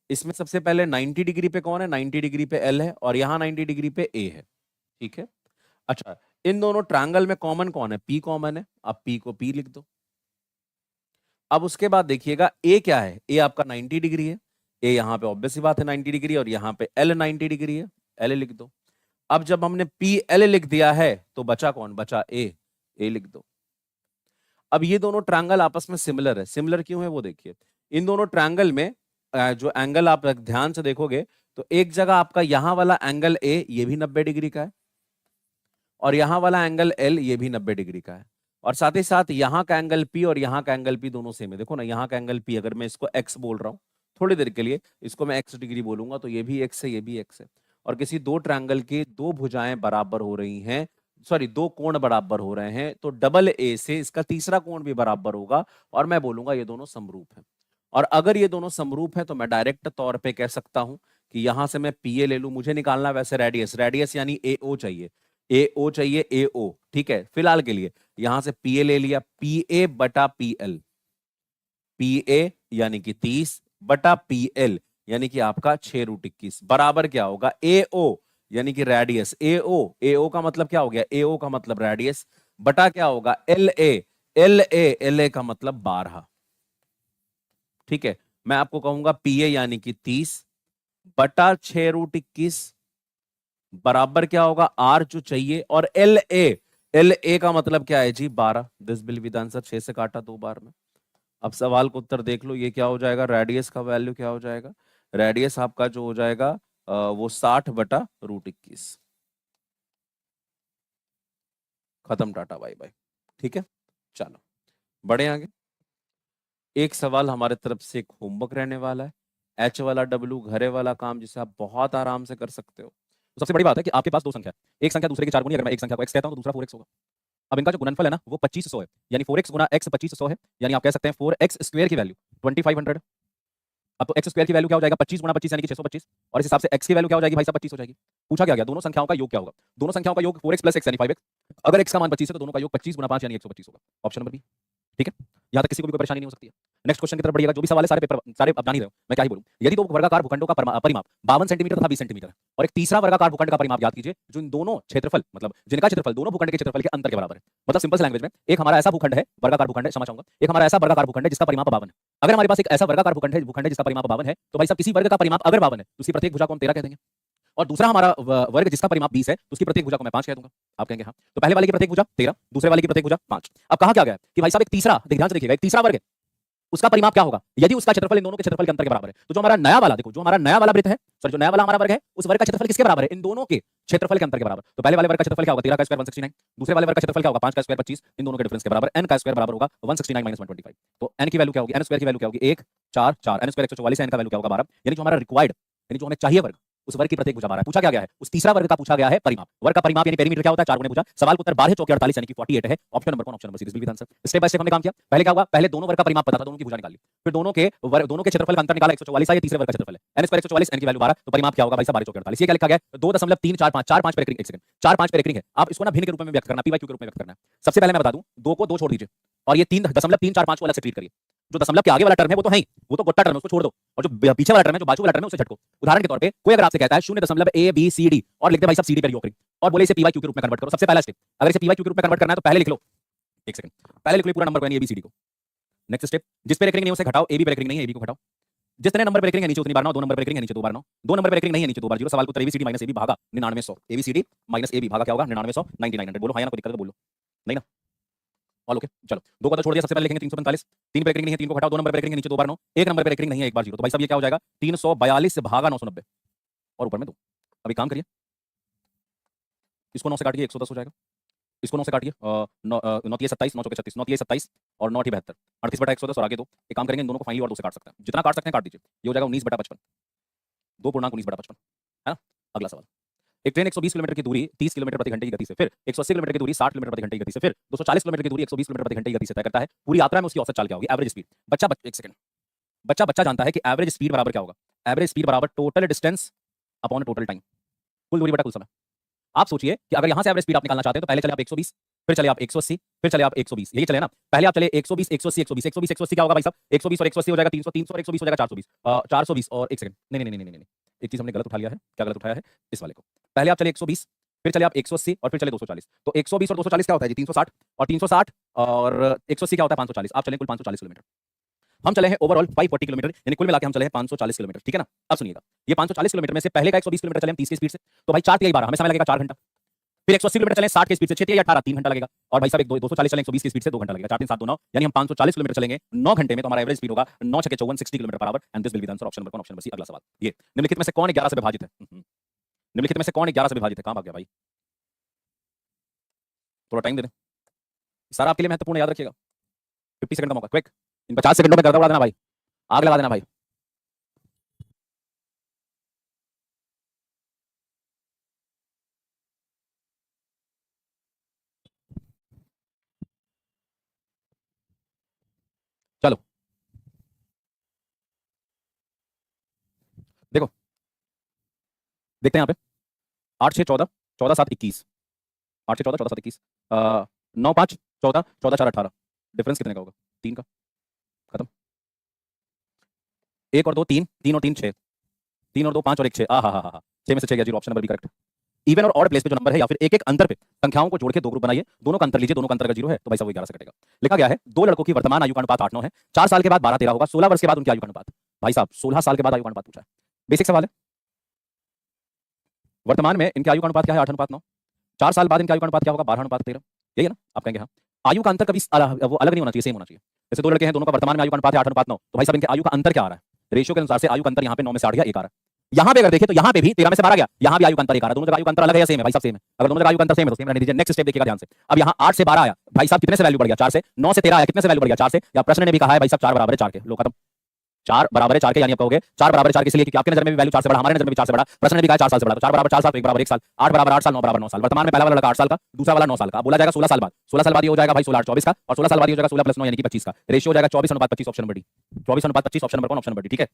इसमें सबसे पहले 90 डिग्री पे कौन है, 90 डिग्री पे एल है, और यहाँ 90 डिग्री पे ए है। ठीक है, अच्छा इन दोनों ट्रायंगल में कॉमन कौन है, पी कॉमन है, आप पी को पी लिख दो। अब उसके बाद देखिएगा ए क्या है, ए आपका 90 डिग्री है, ए यहाँ पे ऑब्वियस सी बात है 90 डिग्री, और यहाँ पे एल 90 डिग्री है, एल लिख दो। अब जब हमने पी एल लिख दिया है तो बचा कौन, बचा ए लिख दो। अब ये दोनों ट्रायंगल आपस में सिमिलर है, सिमिलर क्यों है वो देखिए, इन दोनों ट्रायंगल में जो एंगल आप ध्यान से देखोगे तो एक जगह आपका यहां वाला एंगल ए ये भी 90 डिग्री का है, और यहां वाला एंगल एल ये भी 90 डिग्री का है, और साथ ही साथ यहाँ का एंगल पी और यहाँ का एंगल पी दोनों सेम है। देखो ना, यहाँ का एंगल पी, अगर मैं इसको एक्स बोल रहा हूँ थोड़ी देर के लिए, इसको मैं एक्स डिग्री बोलूंगा तो ये भी एक्स है, ये भी एक्स है, और किसी दो ट्रायंगल की दो भुजाएं बराबर हो रही हैं, सॉरी दो कोण बराबर हो रहे हैं, तो डबल ए से इसका तीसरा कोण भी बराबर होगा, और मैं बोलूंगा ये दोनों समरूप हैं। और अगर ये दोनों समरूप हैं तो मैं डायरेक्ट तौर पे कह सकता हूं कि यहां से मैं पी ए ले लूं, मुझे निकालना वैसे रेडियस, रेडियस यानी ए ओ चाहिए, ए ओ चाहिए, ए ओ। ठीक है, फिलहाल के लिए यहां से पी ए ले लिया, पी ए बटा पी एल, पी ए यानी कि 30 बटा पी एल यानी कि आपका 6√21 बराबर क्या होगा, ए ओ यानी कि रेडियस, ए ओ का मतलब क्या हो गया, ए ओ का मतलब रेडियस, बटा क्या होगा, एल ए, एल ए का मतलब 12। ठीक है, मैं आपको कहूंगा पी ए यानी कि 30 बटा 6√21 बराबर क्या होगा, आर जो चाहिए, और एल ए का मतलब क्या है जी, 12। This will be the answer, 6 से काटा 2 बार में। अब सवाल को उत्तर देख लो, ये क्या हो जाएगा, रेडियस का वैल्यू क्या हो जाएगा, रेडियस आपका जो हो जाएगा वो 60/√21। खत्म, टाटा बाय बाय। ठीक है, चलो बढ़े आगे। एक सवाल हमारे तरफ से एक होमवर्क रहने वाला है, एच वाला डब्ल्यू घरे वाला काम, जिसे आप बहुत आराम से कर सकते हो। तो सबसे बड़ी बात है कि आपके पास दो संख्या है, एक संख्या दूसरे की 4 गुनी, अगर मैं एक संख्या को x कहता हूं तो दूसरा 4x होगा। अब इनका जो गुणनफल है ना वो 2500 है, यानी 4x गुना x 2500 है, यानी आप कह सकते हैं 4x स्क्वायर की वैल्यू 2500। अब तो x स्क्वायर की वैल्यू क्या हो जाएगा, 25 गुना 25 यानी कि 625, और इस हिसाब से x की वैल्यू क्या हो जाएगी भाई साहब, 25 हो जाएगी। पूछा क्या गया, दोनों संख्याओं का योग क्या होगा, दोनों संख्याओं का योग 4x + x यानी 5x, अगर x का मान 25 है तो दोनों का योग 25 गुना 5 यानी 125 होगा, ऑप्शन नंबर बी। ठीक है, यहां तक किसी को भी कोई परेशानी नहीं हो सकती है। नेक्स्ट क्वेश्चन की तरफ बढ़िएगा, जो भी सवाल है सारे पेपर सारे अब जान ही रहे हो, मैं क्या ही बोलूं। यदि दो वर्गाकार भूखंडों का परिमाप 52 सेंटीमीटर तथा 20 सेंटीमीटर है, और एक तीसरा वर्गाकार भूखंड का परिमाप याद कीजिए जो इन दोनों क्षेत्रफल, मतलब जिनका क्षेत्रफल दोनों भूखंड के क्षेत्रफल के अंतर के बराबर है। मतलब सिंपल लैंग्वेज में, एक हमारा ऐसा भूखंड है, वर्गाकार भूखंड है, क्षमा चाहूंगा, एक हमारा ऐसा वर्गाकार भूखंड है जिसका परिमाप 52 है। अगर हमारे पास एक ऐसा वर्गाकार भूखंड है जिसका परिमाप 52 है, तो भाई साहब किसी वर्ग का परिमाप अगर 52 है तो उसकी प्रत्येक भुजा को हम 13 कह देंगे, और दूसरा हमारा वर्ग जिसका परिमाप 20 है तो उसकी प्रत्येक भुजा को मैं 5 कह दूंगा। आप कहेंगे हाँ, तो पहले वाले की प्रत्येक भुजा 13, दूसरे वाले की प्रत्येक भुजा 5। अब कहा क्या गया कि भाई साहब एक तीसरा, ध्यान से देखिएगा, एक तीसरा वर्ग है, उसका परिमाप क्या होगा यदि उसका क्षेत्रफल इन दोनों के क्षेत्रफल के अंतर के बराबर है। तो जो हमारा नया वाला, देखो जो हमारा नया वाला वृत्त है, सॉरी जो नया वाला हमारा वर्ग है, उस वर्ग का क्षेत्रफल किसके बराबर है, इन दोनों के क्षेत्रफल के अंतर के बराबर। तो पहले वाले वर्ग का क्षेत्रफल क्या होगा, 13 का स्क्वायर 169, दूसरे वाले वर्ग का क्षेत्रफल क्या होगा, 5 का स्क्वायर 25, इन दोनों के डिफरेंस के बराबर, n का स्क्वायर बराबर होगा 169 - 125। तो n की वैल्यू क्या होगी, n स्क्वायर की वैल्यू क्या होगी 1 4 4, n स्क्वायर 144 है, n का वैल्यू क्या होगा 12, यानी जो हमारा रिक्वायर्ड, यानी जो हमें चाहिए वर्ग, उस वर्ग की प्रत्येक भुजा 12 है। पूछा क्या गया है, उस तीसरा वर्ग का पूछा गया है परिमाप, वर्ग का परिमाप यानी पेरीमीटर क्या होता है 4 गुने भुजा। सवाल का उत्तर 12 चौके 48 यानी कि 48 है, ऑप्शन नंबर कौन, option number C, this will be the answer. Step by step हमने काम किया, पहले क्या हुआ, पहले दोनों वर्ग का परिमाप पता था, दोनों की भुजा निकाल ली, फिर दोनों के क्षेत्रफल का अंतर निकाला 144 है, ये तीसरे वर्ग का क्षेत्रफल है, n स्क्वायर 144, n की वैल्यू 12, तो परिमाप क्या होगा भाई साहब 12 चौके 48। ये क्या लिखा गया है 2.345 45 पर एकरिंग, एक सेकंड 45 पर एकरिंग है, आप इसको ना भिन्न के रूप में व्यक्त करना, py q के रूप में व्यक्त करना है। सबसे पहले मैं बता दूं, 2 को 2 छोड़ दीजिए, और ये 3.345 को अलग से ट्रीट करिए। जो दशमलव के आगे वाला टर्म है वो तो है ही, वो तो गोटा टर्म है, उसको छोड़ दो, और जो पीछे वाला टर्म है, जो बाजू वाला टर्म है, उसे झटको। उदाहरण के तौर पे कोई अगर आपसे कहता है 0.abcd और लिखते भाई साहब cd पर योग करें, और बोले इसे py q के रूप में कन्वर्ट करो, सबसे पहला स्टेप, अगर इसे py q के रूप में कन्वर्ट करना है तो पहले लिख लो, एक सेकंड पहले लिख लो पूरा नंबर को यानी abcd को। नेक्स्ट स्टेप, जिस पर एकरिंग नहीं है उसे घटाओ, ab पर एकरिंग नहीं है, ab को घटाओ। जितने नंबर पर एकरिंग है नीचे उतनी बार 9, 2 नंबर पर एकरिंग है नीचे 2 बार 9, 2 नंबर पर एकरिंग नहीं है नीचे 2 बार 0। सवाल को उत्तर abcd - ab भागा 9900, abcd - ab भागा क्या होगा 9900, 9900। बोलो हाँ या ना, कोई दिक्कत है तो बोलो, नहीं ना, ऑल ओके। चलो 2 का तो छोड़ दिया, सबसे पहले लिखेंगे 345, 3 पे एकरिंग नहीं है, 3 को घटाओ, 2 नंबर पे एकरिंग है नीचे 2 बार 9, 1 नंबर पे एकरिंग नहीं है, 1 बार 0, तो भाई साहब ये क्या हो जाएगा 342 भागा 990, और ऊपर में 2। अभी काम करिए, इसको 9 से काटिए 110 हो जाएगा, इसको 9 से काटिए 9 9 27, 9 चौके 36, 9 27 और 9 72, 38/110 और आगे 2। एक काम करेंगे, इन दोनों को फाइनली और 2 से काट सकते हैं, जितना काट सकते हैं काट दीजिए, ये हो जाएगा 19/55, 2.19/55, है ना। अगला सवाल, एक ट्रेन 120 किलोमीटर की दूरी 30 किलोमीटर प्रति घंटे की गति से, फिर 180 किलोमीटर की दूरी 60 किलोमीटर प्रति घंटे की गति से, फिर 240 किलोमीटर की दूरी 120 किलोमीटर प्रति घंटे की गति से तय करता है, पूरी यात्रा में उसकी औसत चाल क्या होगी, एवरेज स्पीड। एक सेकंड, बच्चा जानता है कि एवरेज स्पीड बराबर क्या होगा, एवरेज स्पीड बराबर total distance upon total time, कुल दूरी बटा कुल समय। आप सोचिए कि अगर यहां से एवरेज स्पीड आप निकालना चाहते हैं तो पहले चले आप 120, फिर चले आप 180, फिर चले आप 120, यही चले ना। पहले आप चले 120, 180, 120, 120, 180 क्या होगा भाई साहब? 120 और 180 हो जाएगा 300, 300 और 120 हो जाएगा 420, 420 और एक सेकंड, नहीं नहीं नहीं नहीं नहीं, एक चीज हमने गलत उठा लिया है। क्या गलत उठाया है? इस वाले को। पहले आप चले 120, फिर चले आप 180 और फिर चले 240। तो 120 और 240 क्या होता है जी? 360, और 360 और 180 क्या होता है? 540। आप चले कुल 540 किलोमीटर। हम चले हैं ओवरऑल 540 किलोमीटर, यानी कुल मिला के हम चले हैं 540 किलोमीटर, ठीक है ना। अब सुनिएगा, ये 540 किलोमीटर में से पहले का 120 किलोमीटर चले हम 30 की स्पीड से, तो भाई 4 12 हमें समय लगेगा 4 घंटा। फिर 180 किलोमीटर चले 60 की स्पीड से, 6 18 3 घंटा लगेगा। और भाई साहब 240 चले 120 की स्पीड से 2 घंटा लगेगा। 4 3 7 2 9, यानी हम 540 किलोमीटर चलेंगे 9 घंटे में, तो हमारा एवरेज स्पीड होगा 9 6 54 60 kilometre per hour. And this will be the answer, option number 1, option number C. अगला सवाल, ये निम्नलिखित में से कौन 11 से विभाजित है? निम्नलिखित में से कौन 11 से विभाजित है? कहां भाग गया भाई? थोड़ा टाइम दे दें, सारा आपके लिए महत्वपूर्ण, याद रखिएगा। 50 सेकंड का मौका, क्विक। इन 50 सेकंडों में गर्दा उड़ा देना भाई, आग लगा देना भाई। चलो देखो, देखते हैं यहाँ पे 8 6 14, 14 7 21, 8 6 14 14 7 21, 9 5 14, 14 4 18। डिफरेंस कितने का होगा? 3 का। खत्म। 1 और 2 3, 3 और 3 6, 3 और 2 5 और 1 6। आ हा हा हा, 6 में से 6 गया zero, option number B correct. Even और ऑड प्लेस पे जो नंबर है या फिर एक एक अंतर पे संख्याओं को जोड़ के दो ग्रुप बनाइए, दोनों का अंतर लीजिए, दोनों का अंतर अगर जीरो है तो भाई साहब वो 11 से कटेगा। लिखा गया है दो लड़कों की वर्तमान आयु का अनुपात 8 9 है, 4 साल के बाद 12 13 होगा, 16 वर्ष के बाद उनकी आयु का अनुपात। भाई साहब 16 साल के बाद आयु का अनुपात पूछा है, बेसिक सवाल है। वर्तमान में इनकी आयु का अनुपात क्या है? 8 अनुपात 9। 4 साल बाद इनकी आयु का अनुपात क्या होगा? 12 अनुपात 13। यही है ना? आप कहेंगे हाँ। आयु का अंतर कभी वो अलग नहीं होना चाहिए, सेम होना चाहिए। जैसे दो लड़के हैं, दोनों का वर्तमान में आयु का अनुपात है 8 अनुपात 9, तो भाई साहब इनके आयु का अंतर क्या आ रहा है? रेशियो के अनुसार से आयु का अंतर यहाँ पे 9 में से 8 गया, 1 आ रहा है। यहाँ पे अगर देखें तो यहाँ पे भी 13 में से 12 गया, यहाँ भी आयु का अंतर 1 आ रहा है। दोनों जगह आयु का अंतर अलग है या सेम है? भाई साहब सेम है। अगर दोनों जगह आयु का अंतर सेम है तो सेम रहने दीजिए। नेक्स्ट स्टेप देखिएगा ध्यान से। अब यहाँ 8 से 12 आया, भाई साहब कितने से वैल्यू बढ़ गया? 4 से। 9 से 13 आया, कितने से वैल्यू बढ़ गया? 4 से। या प्रश्न ने भी कहा है भाई साहब 4 बराबर है 4 के, लो खत्म। 4 बराबर है 4 के, यानी आप कहोगे 4 बराबर है 4 के, इसलिए क्योंकि आपके नजर में भी वैल्यू 4 से बड़ा, हमारे नजर में भी 4 से बड़ा, प्रश्न ने भी कहा 4 साल से बड़ा, तो 4 बराबर 4 साल तो 1 बराबर 1 साल, 8 बराबर 8 साल, 9 बराबर 9 साल। वर्तमान में पहला वाला लड़का 8 साल का, दूसरा वाला 9 साल का। बोला जाएगा 16 साल बाद, 16 साल बाद ये हो जाएगा भाई 16 8 24 का, और 16 साल बाद ये हो जाएगा 16 + 9 यानी कि 25 का। रेशियो हो जाएगा 24 अनुपात 25, ऑप्शन नंबर डी। 24 अनुपात 25, ऑप्शन नंबर कौन? ऑप्शन नंबर डी, ठीक है।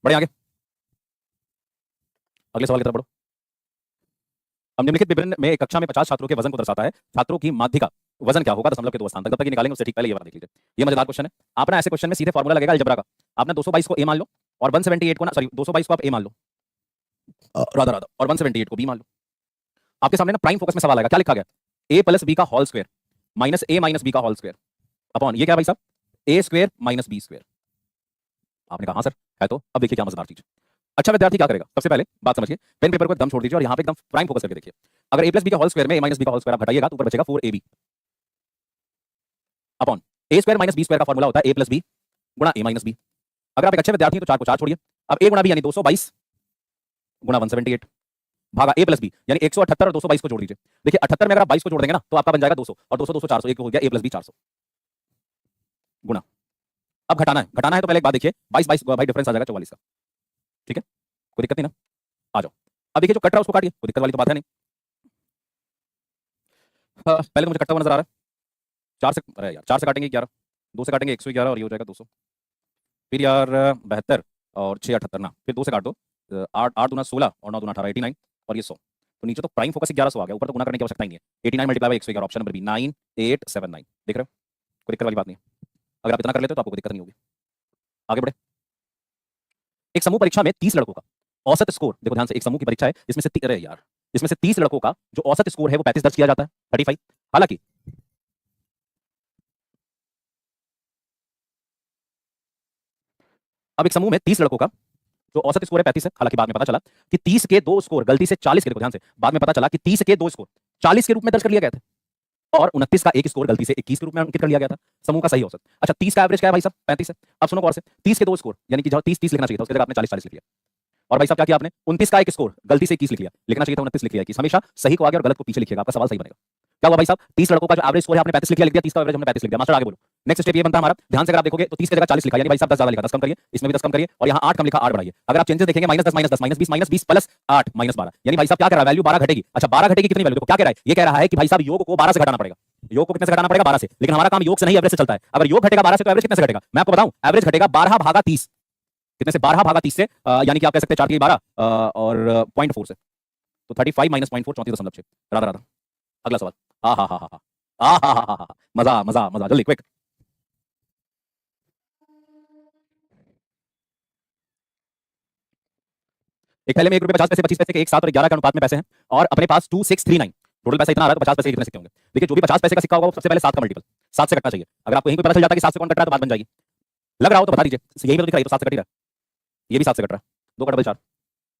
बढ़े आगे, अगले सवाल की तरफ बढ़ो। अब निम्नलिखित विवरण में एक कक्षा में 50 छात्रों के वजन को दर्शाता है, छात्रों की माध्यिका वजन क्या होगा? दशमलव के 2 स्थान तक। जब तक ये निकालेंगे उससे ठीक पहले ये वाला देख लीजिए, ये मजेदार क्वेश्चन है। आप ना ऐसे क्वेश्चन में सीधे फार्मूला लगेगा अलजेब्रा का। आपने 222 को ए मान लो और 178 को ना, सॉरी 222 को आप ए मान लो, राधा राधा, और 178 को बी मान लो। आपके सामने ना प्राइम फोकस में सवाल आएगा, क्या लिखा गया? a + b का whole square minus a - b का होल स्क्वायर अपॉन ये क्या भाई साहब? a square - b square. आपने कहा हाँ सर है, तो अब देखिए क्या मजेदार चीज। अच्छा विद्यार्थी क्या करेगा? सबसे पहले बात समझिए, पेन पेपर को एकदम छोड़ दीजिए और यहाँ पे एकदम प्राइम फोकस करके देखिए। अगर a + b के होल स्क्वायर में a - b का होल स्क्वायर आप घटाइएगा तो ऊपर बचेगा 4ab upon a square - b square का फॉर्मूला होता है a + b गुणा a - b। अगर आप एक अच्छे विद्यार्थी हैं तो 4 को 4 छोड़िए। अब a गुणा b यानी 222 गुणा 178 भागा a + b यानी 178 और 222 को जोड़ दीजिए। देखिए 78 में अगर आप 22 को जोड़ देंगे ना तो आपका बन जाएगा 200, और 200 200 400, एक हो गया a + b 400 गुणा। अब घटाना है तो पहले एक बात देखिए, 22 22 भाई डिफरेंस आ जाएगा 44 का, ठीक है, कोई दिक्कत नहीं ना। आ जाओ, अब देखिए जो कट रहा है उसको काटिए, कोई दिक्कत वाली तो बात है नहीं। पहले तो मुझे कटता हुआ नजर आ रहा है 4 से, अरे यार 4 से काटेंगे 11, 2 से काटेंगे 111 और ये हो जाएगा 200। फिर यार 72 और 6 78 ना, फिर 2 से काट दो, 8 8 दूना 16 और 9 दूना 18, 89 और ये 100। तो नीचे तो प्राइम फोकस 1100 आ गया, ऊपर तो गुना करने की आवश्यकता ही नहीं है। 89 × 111, ऑप्शन नंबर बी 9879। देख रहे हो, कोई दिक्कत वाली बात नहीं है। अगर आप इतना कर लेते हो तो आपको कोई दिक्कत नहीं होगी। आगे बढ़े। एक समूह परीक्षा में 30 लड़कों का औसत स्कोर, देखो ध्यान से, एक समूह की परीक्षा है, इसमें से अरे यार, इसमें से 30 लड़कों का जो औसत स्कोर है वो 35 दर्ज किया जाता है, 35। हालांकि अब एक समूह में 30 लड़कों का जो औसत स्कोर है 35 है, हालांकि बाद में पता चला कि 30 के 2 स्कोर गलती से 40 के, देखो ध्यान से, बाद में पता चला कि 30 के 2 स्कोर 40 के रूप में दर्ज कर लिया गया था, और 29 का एक स्कोर गलती से 21 के रूप में अंकित कर लिया गया था। समूह का सही औसत। अच्छा 30 का एवरेज क्या है भाई साहब? 35 है। अब सुनो गौर से, 30 के 2 स्कोर यानी कि जहां 30 30 लिखना चाहिए था उसकी जगह आपने 40 40 लिख लिया। और भाई साहब क्या किया आपने? 29 का एक स्कोर गलती से 21 लिख लिया, लिखना चाहिए था 29 लिख लिया। कि हमेशा सही को आगे और गलत को पीछे लिखिएगा, आपका सवाल सही बनेगा। क्या हुआ भाई साहब? 30 लड़कों का जो एवरेज स्कोर है आपने 35 लिख दिया, 30 का एवरेज हमने 35 लिख दिया। मास्टर आगे बोलो, नेक्स्ट स्टेप ये बनता है हमारा, ध्यान से अगर आप देखोगे तो 30 की जगह 40 लिखा, यानी भाई साहब 10 ज्यादा लिखा, 10 कम करिए, इसमें भी 10 कम करिए, और यहाँ 8 कम लिखा, 8 बढ़ाइए। अगर आप चेंजेस देखेंगे -10 -10 -20 -20 प्लस 8 -12, यानी भाई साहब क्या कर रहा है? वैल्यू 12 घटेगी। अच्छा 12 घटेगी कितनी वैल्यू? देखो क्या कह रहा है, ये कह रहा है कि भाई साहब योग को 12 से घटाना पड़ेगा। योग को कितने से घटाना पड़ेगा? 12 से। लेकिन हमारा काम योग से नहीं एवरेज से चलता है। अगर योग घटेगा 12 से तो एवरेज कितने से घटेगा? मैं आपको बताऊं, एवरेज घटेगा 12 भागा 30। कितने से? 12 भागा 30 से, यानी कि आप कह सकते हैं 4 की 12 और 0.4 से। तो 35 माइनस 0.4 34.6। राधा राधा। अगला सवाल। हा हा हा हा हा हा हा हा, मजा मजा मजा, जल्दी क्विक। एक थैले में 1 रुपये 50 पैसे 25 पैसे के एक साथ और 11 के अनुपात में पैसे हैं और अपने पास 2639। टोटल पैसा इतना आ रहा है, तो 50 पैसे के कितने सिक्के होंगे? देखिए, जो भी 50 पैसे का सिक्का होगा वो सबसे पहले 7 का मल्टीपल 7 से कटना चाहिए। अगर आपको यहीं पे पता चल जाता है कि 7 से कौन कट रहा है तो बात बन जाएगी। लग रहा हो तो बता दीजिए, यही पे तो दिख रहा है, तो 7 से कट ही रहा है। ये भी 7 से कट रहा है, 2 का डबल 4।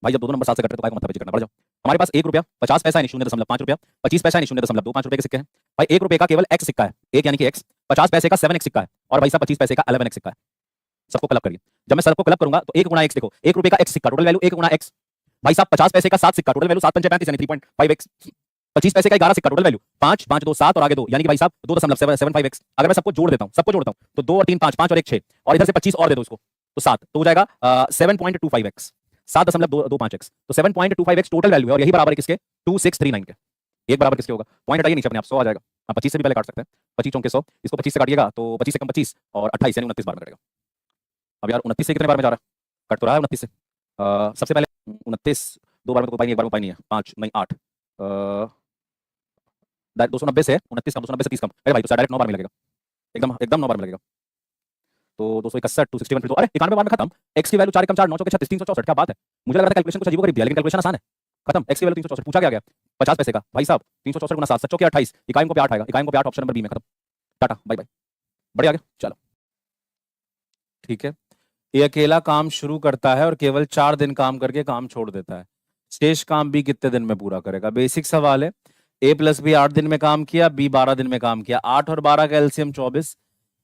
भाई जब दो नंबर 7 से कट रहे तो काय को मतलब करना, बढ़ जाओ। हमारे पास 1 रुपया 50 पैसा यानी 0.5 रुपया, 25 पैसा यानी 0.25 रुपए के सिक्के हैं। भाई 1 रुपए का केवल x सिक्का है, एक यानी कि x, 50 पैसे का 7x सिक्का है और भाई साहब 25 पैसे का 11x सिक्का है। सबको क्लब करिए। जब मैं सबको क्लब करूंगा तो 1 गुणा x, देखो 1 रुपए का x सिक्का टोटल वैल्यू 1 गुणा x। भाई साहब 50 पैसे का 7 सिक्का टोटल वैल्यू 7 पंचे 35 यानी 3.5x। 25 पैसे का 11 सिक्का टोटल वैल्यू 5 5 2 7 और आगे 2 यानी कि भाई साहब 2.75x। अगर मैं सबको जोड़ देता हूं तो 2 और 3 5 5 और 1 6 और इधर से 25 और दे दो इसको तो 7, तो हो जाएगा 7.25x, 7.25x। तो 7.25x टोटल वैल्यू है और यही बराबर है किसके? 2639 के। एक बराबर किसके होगा? पॉइंट हटाइए नीचे अपने आप, 100 आ जाएगा। हाँ 25 से भी पहले काट सकते हैं, 25 चौके 100, इसको 25 से काटिएगा तो 25 से कम 25 और 28 यानी 29 बार में कटेगा। अब यार 29 से कितने बार में जा रहा है? कट तो रहा है 29 से। सबसे पहले 29 2 बार में तो पाई नहीं, एक बार में पाई नहीं है, 5 नहीं 8, 290 से 29 कम, 290 से 30 कम, अरे भाई तो डायरेक्ट 9 बार में लगेगा, एकदम एकदम 9 बार में लगेगा। तो 261 261 अरे 91 बार में खत्म। x की वैल्यू 4 कम 4 9 36 364, क्या बात है। मुझे लगा था कैलकुलेशन कुछ अजीब गरीब दिया, लेकिन कैलकुलेशन आसान है। खत्म। x की वैल्यू 364, पूछा क्या गया? 50 पैसे का। भाई साहब 364 गुना 7 7 के 28, इकाइयों को पे 8 आएगा, इकाइयों को पे 8, ऑप्शन नंबर बी में। खत्म, टाटा बाय बाय, बढ़िया आगे चलो। ठीक है, ये अकेला काम शुरू करता है और केवल 4 दिन काम करके काम छोड़ देता है। शेष काम बी कितने दिन में पूरा करेगा? बेसिक सवाल है। ए प्लस बी 8 दिन में काम किया, बी 12 दिन में काम किया। 8 और 12 का एलसीएम 24,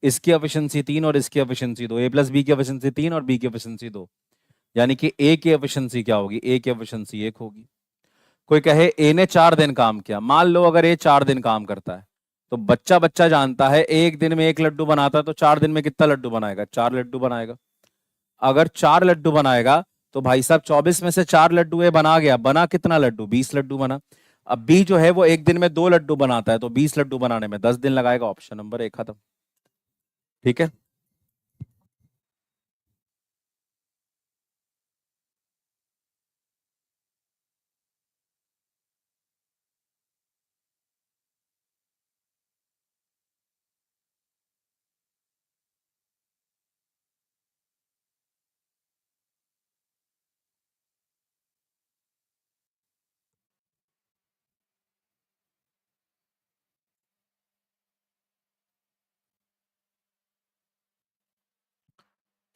इसकी एफिशिएंसी 3 और इसकी एफिशिएंसी 2। ए प्लस बी की एफिशिएंसी 3 और बी की एफिशिएंसी 2, यानी कि ए की एफिशिएंसी क्या होगी? ए की एफिशिएंसी 1 होगी। कोई कहे ए ने 4 दिन काम किया, मान लो अगर ए 4 दिन काम करता है तो बच्चा बच्चा जानता है एक दिन में 1 लड्डू बनाता है, तो 4 दिन में कितना लड्डू बनाएगा? 4 लड्डू बनाएगा। अगर 4 लड्डू बनाएगा तो भाई साहब 24 में से 4 लड्डू ये बना गया, बना कितना लड्डू? 20 लड्डू बना। अब बी जो है वो एक दिन में 2 लड्डू बनाता है, तो 20 लड्डू बनाने में 10 दिन लगाएगा, ऑप्शन नंबर 1 खत्म। ठीक है,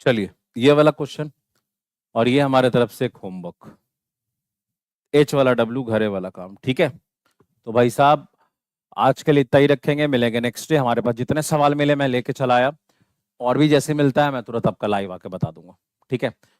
चलिए ये वाला क्वेश्चन और ये हमारे तरफ से एक होमवर्क, एच वाला डब्ल्यू घरे वाला काम। ठीक है, तो भाई साहब आज के लिए इतना ही रखेंगे, मिलेंगे नेक्स्ट डे। हमारे पास जितने सवाल मिले मैं लेके चला आया, और भी जैसे मिलता है मैं तुरंत आपका लाइव आके बता दूंगा। ठीक है,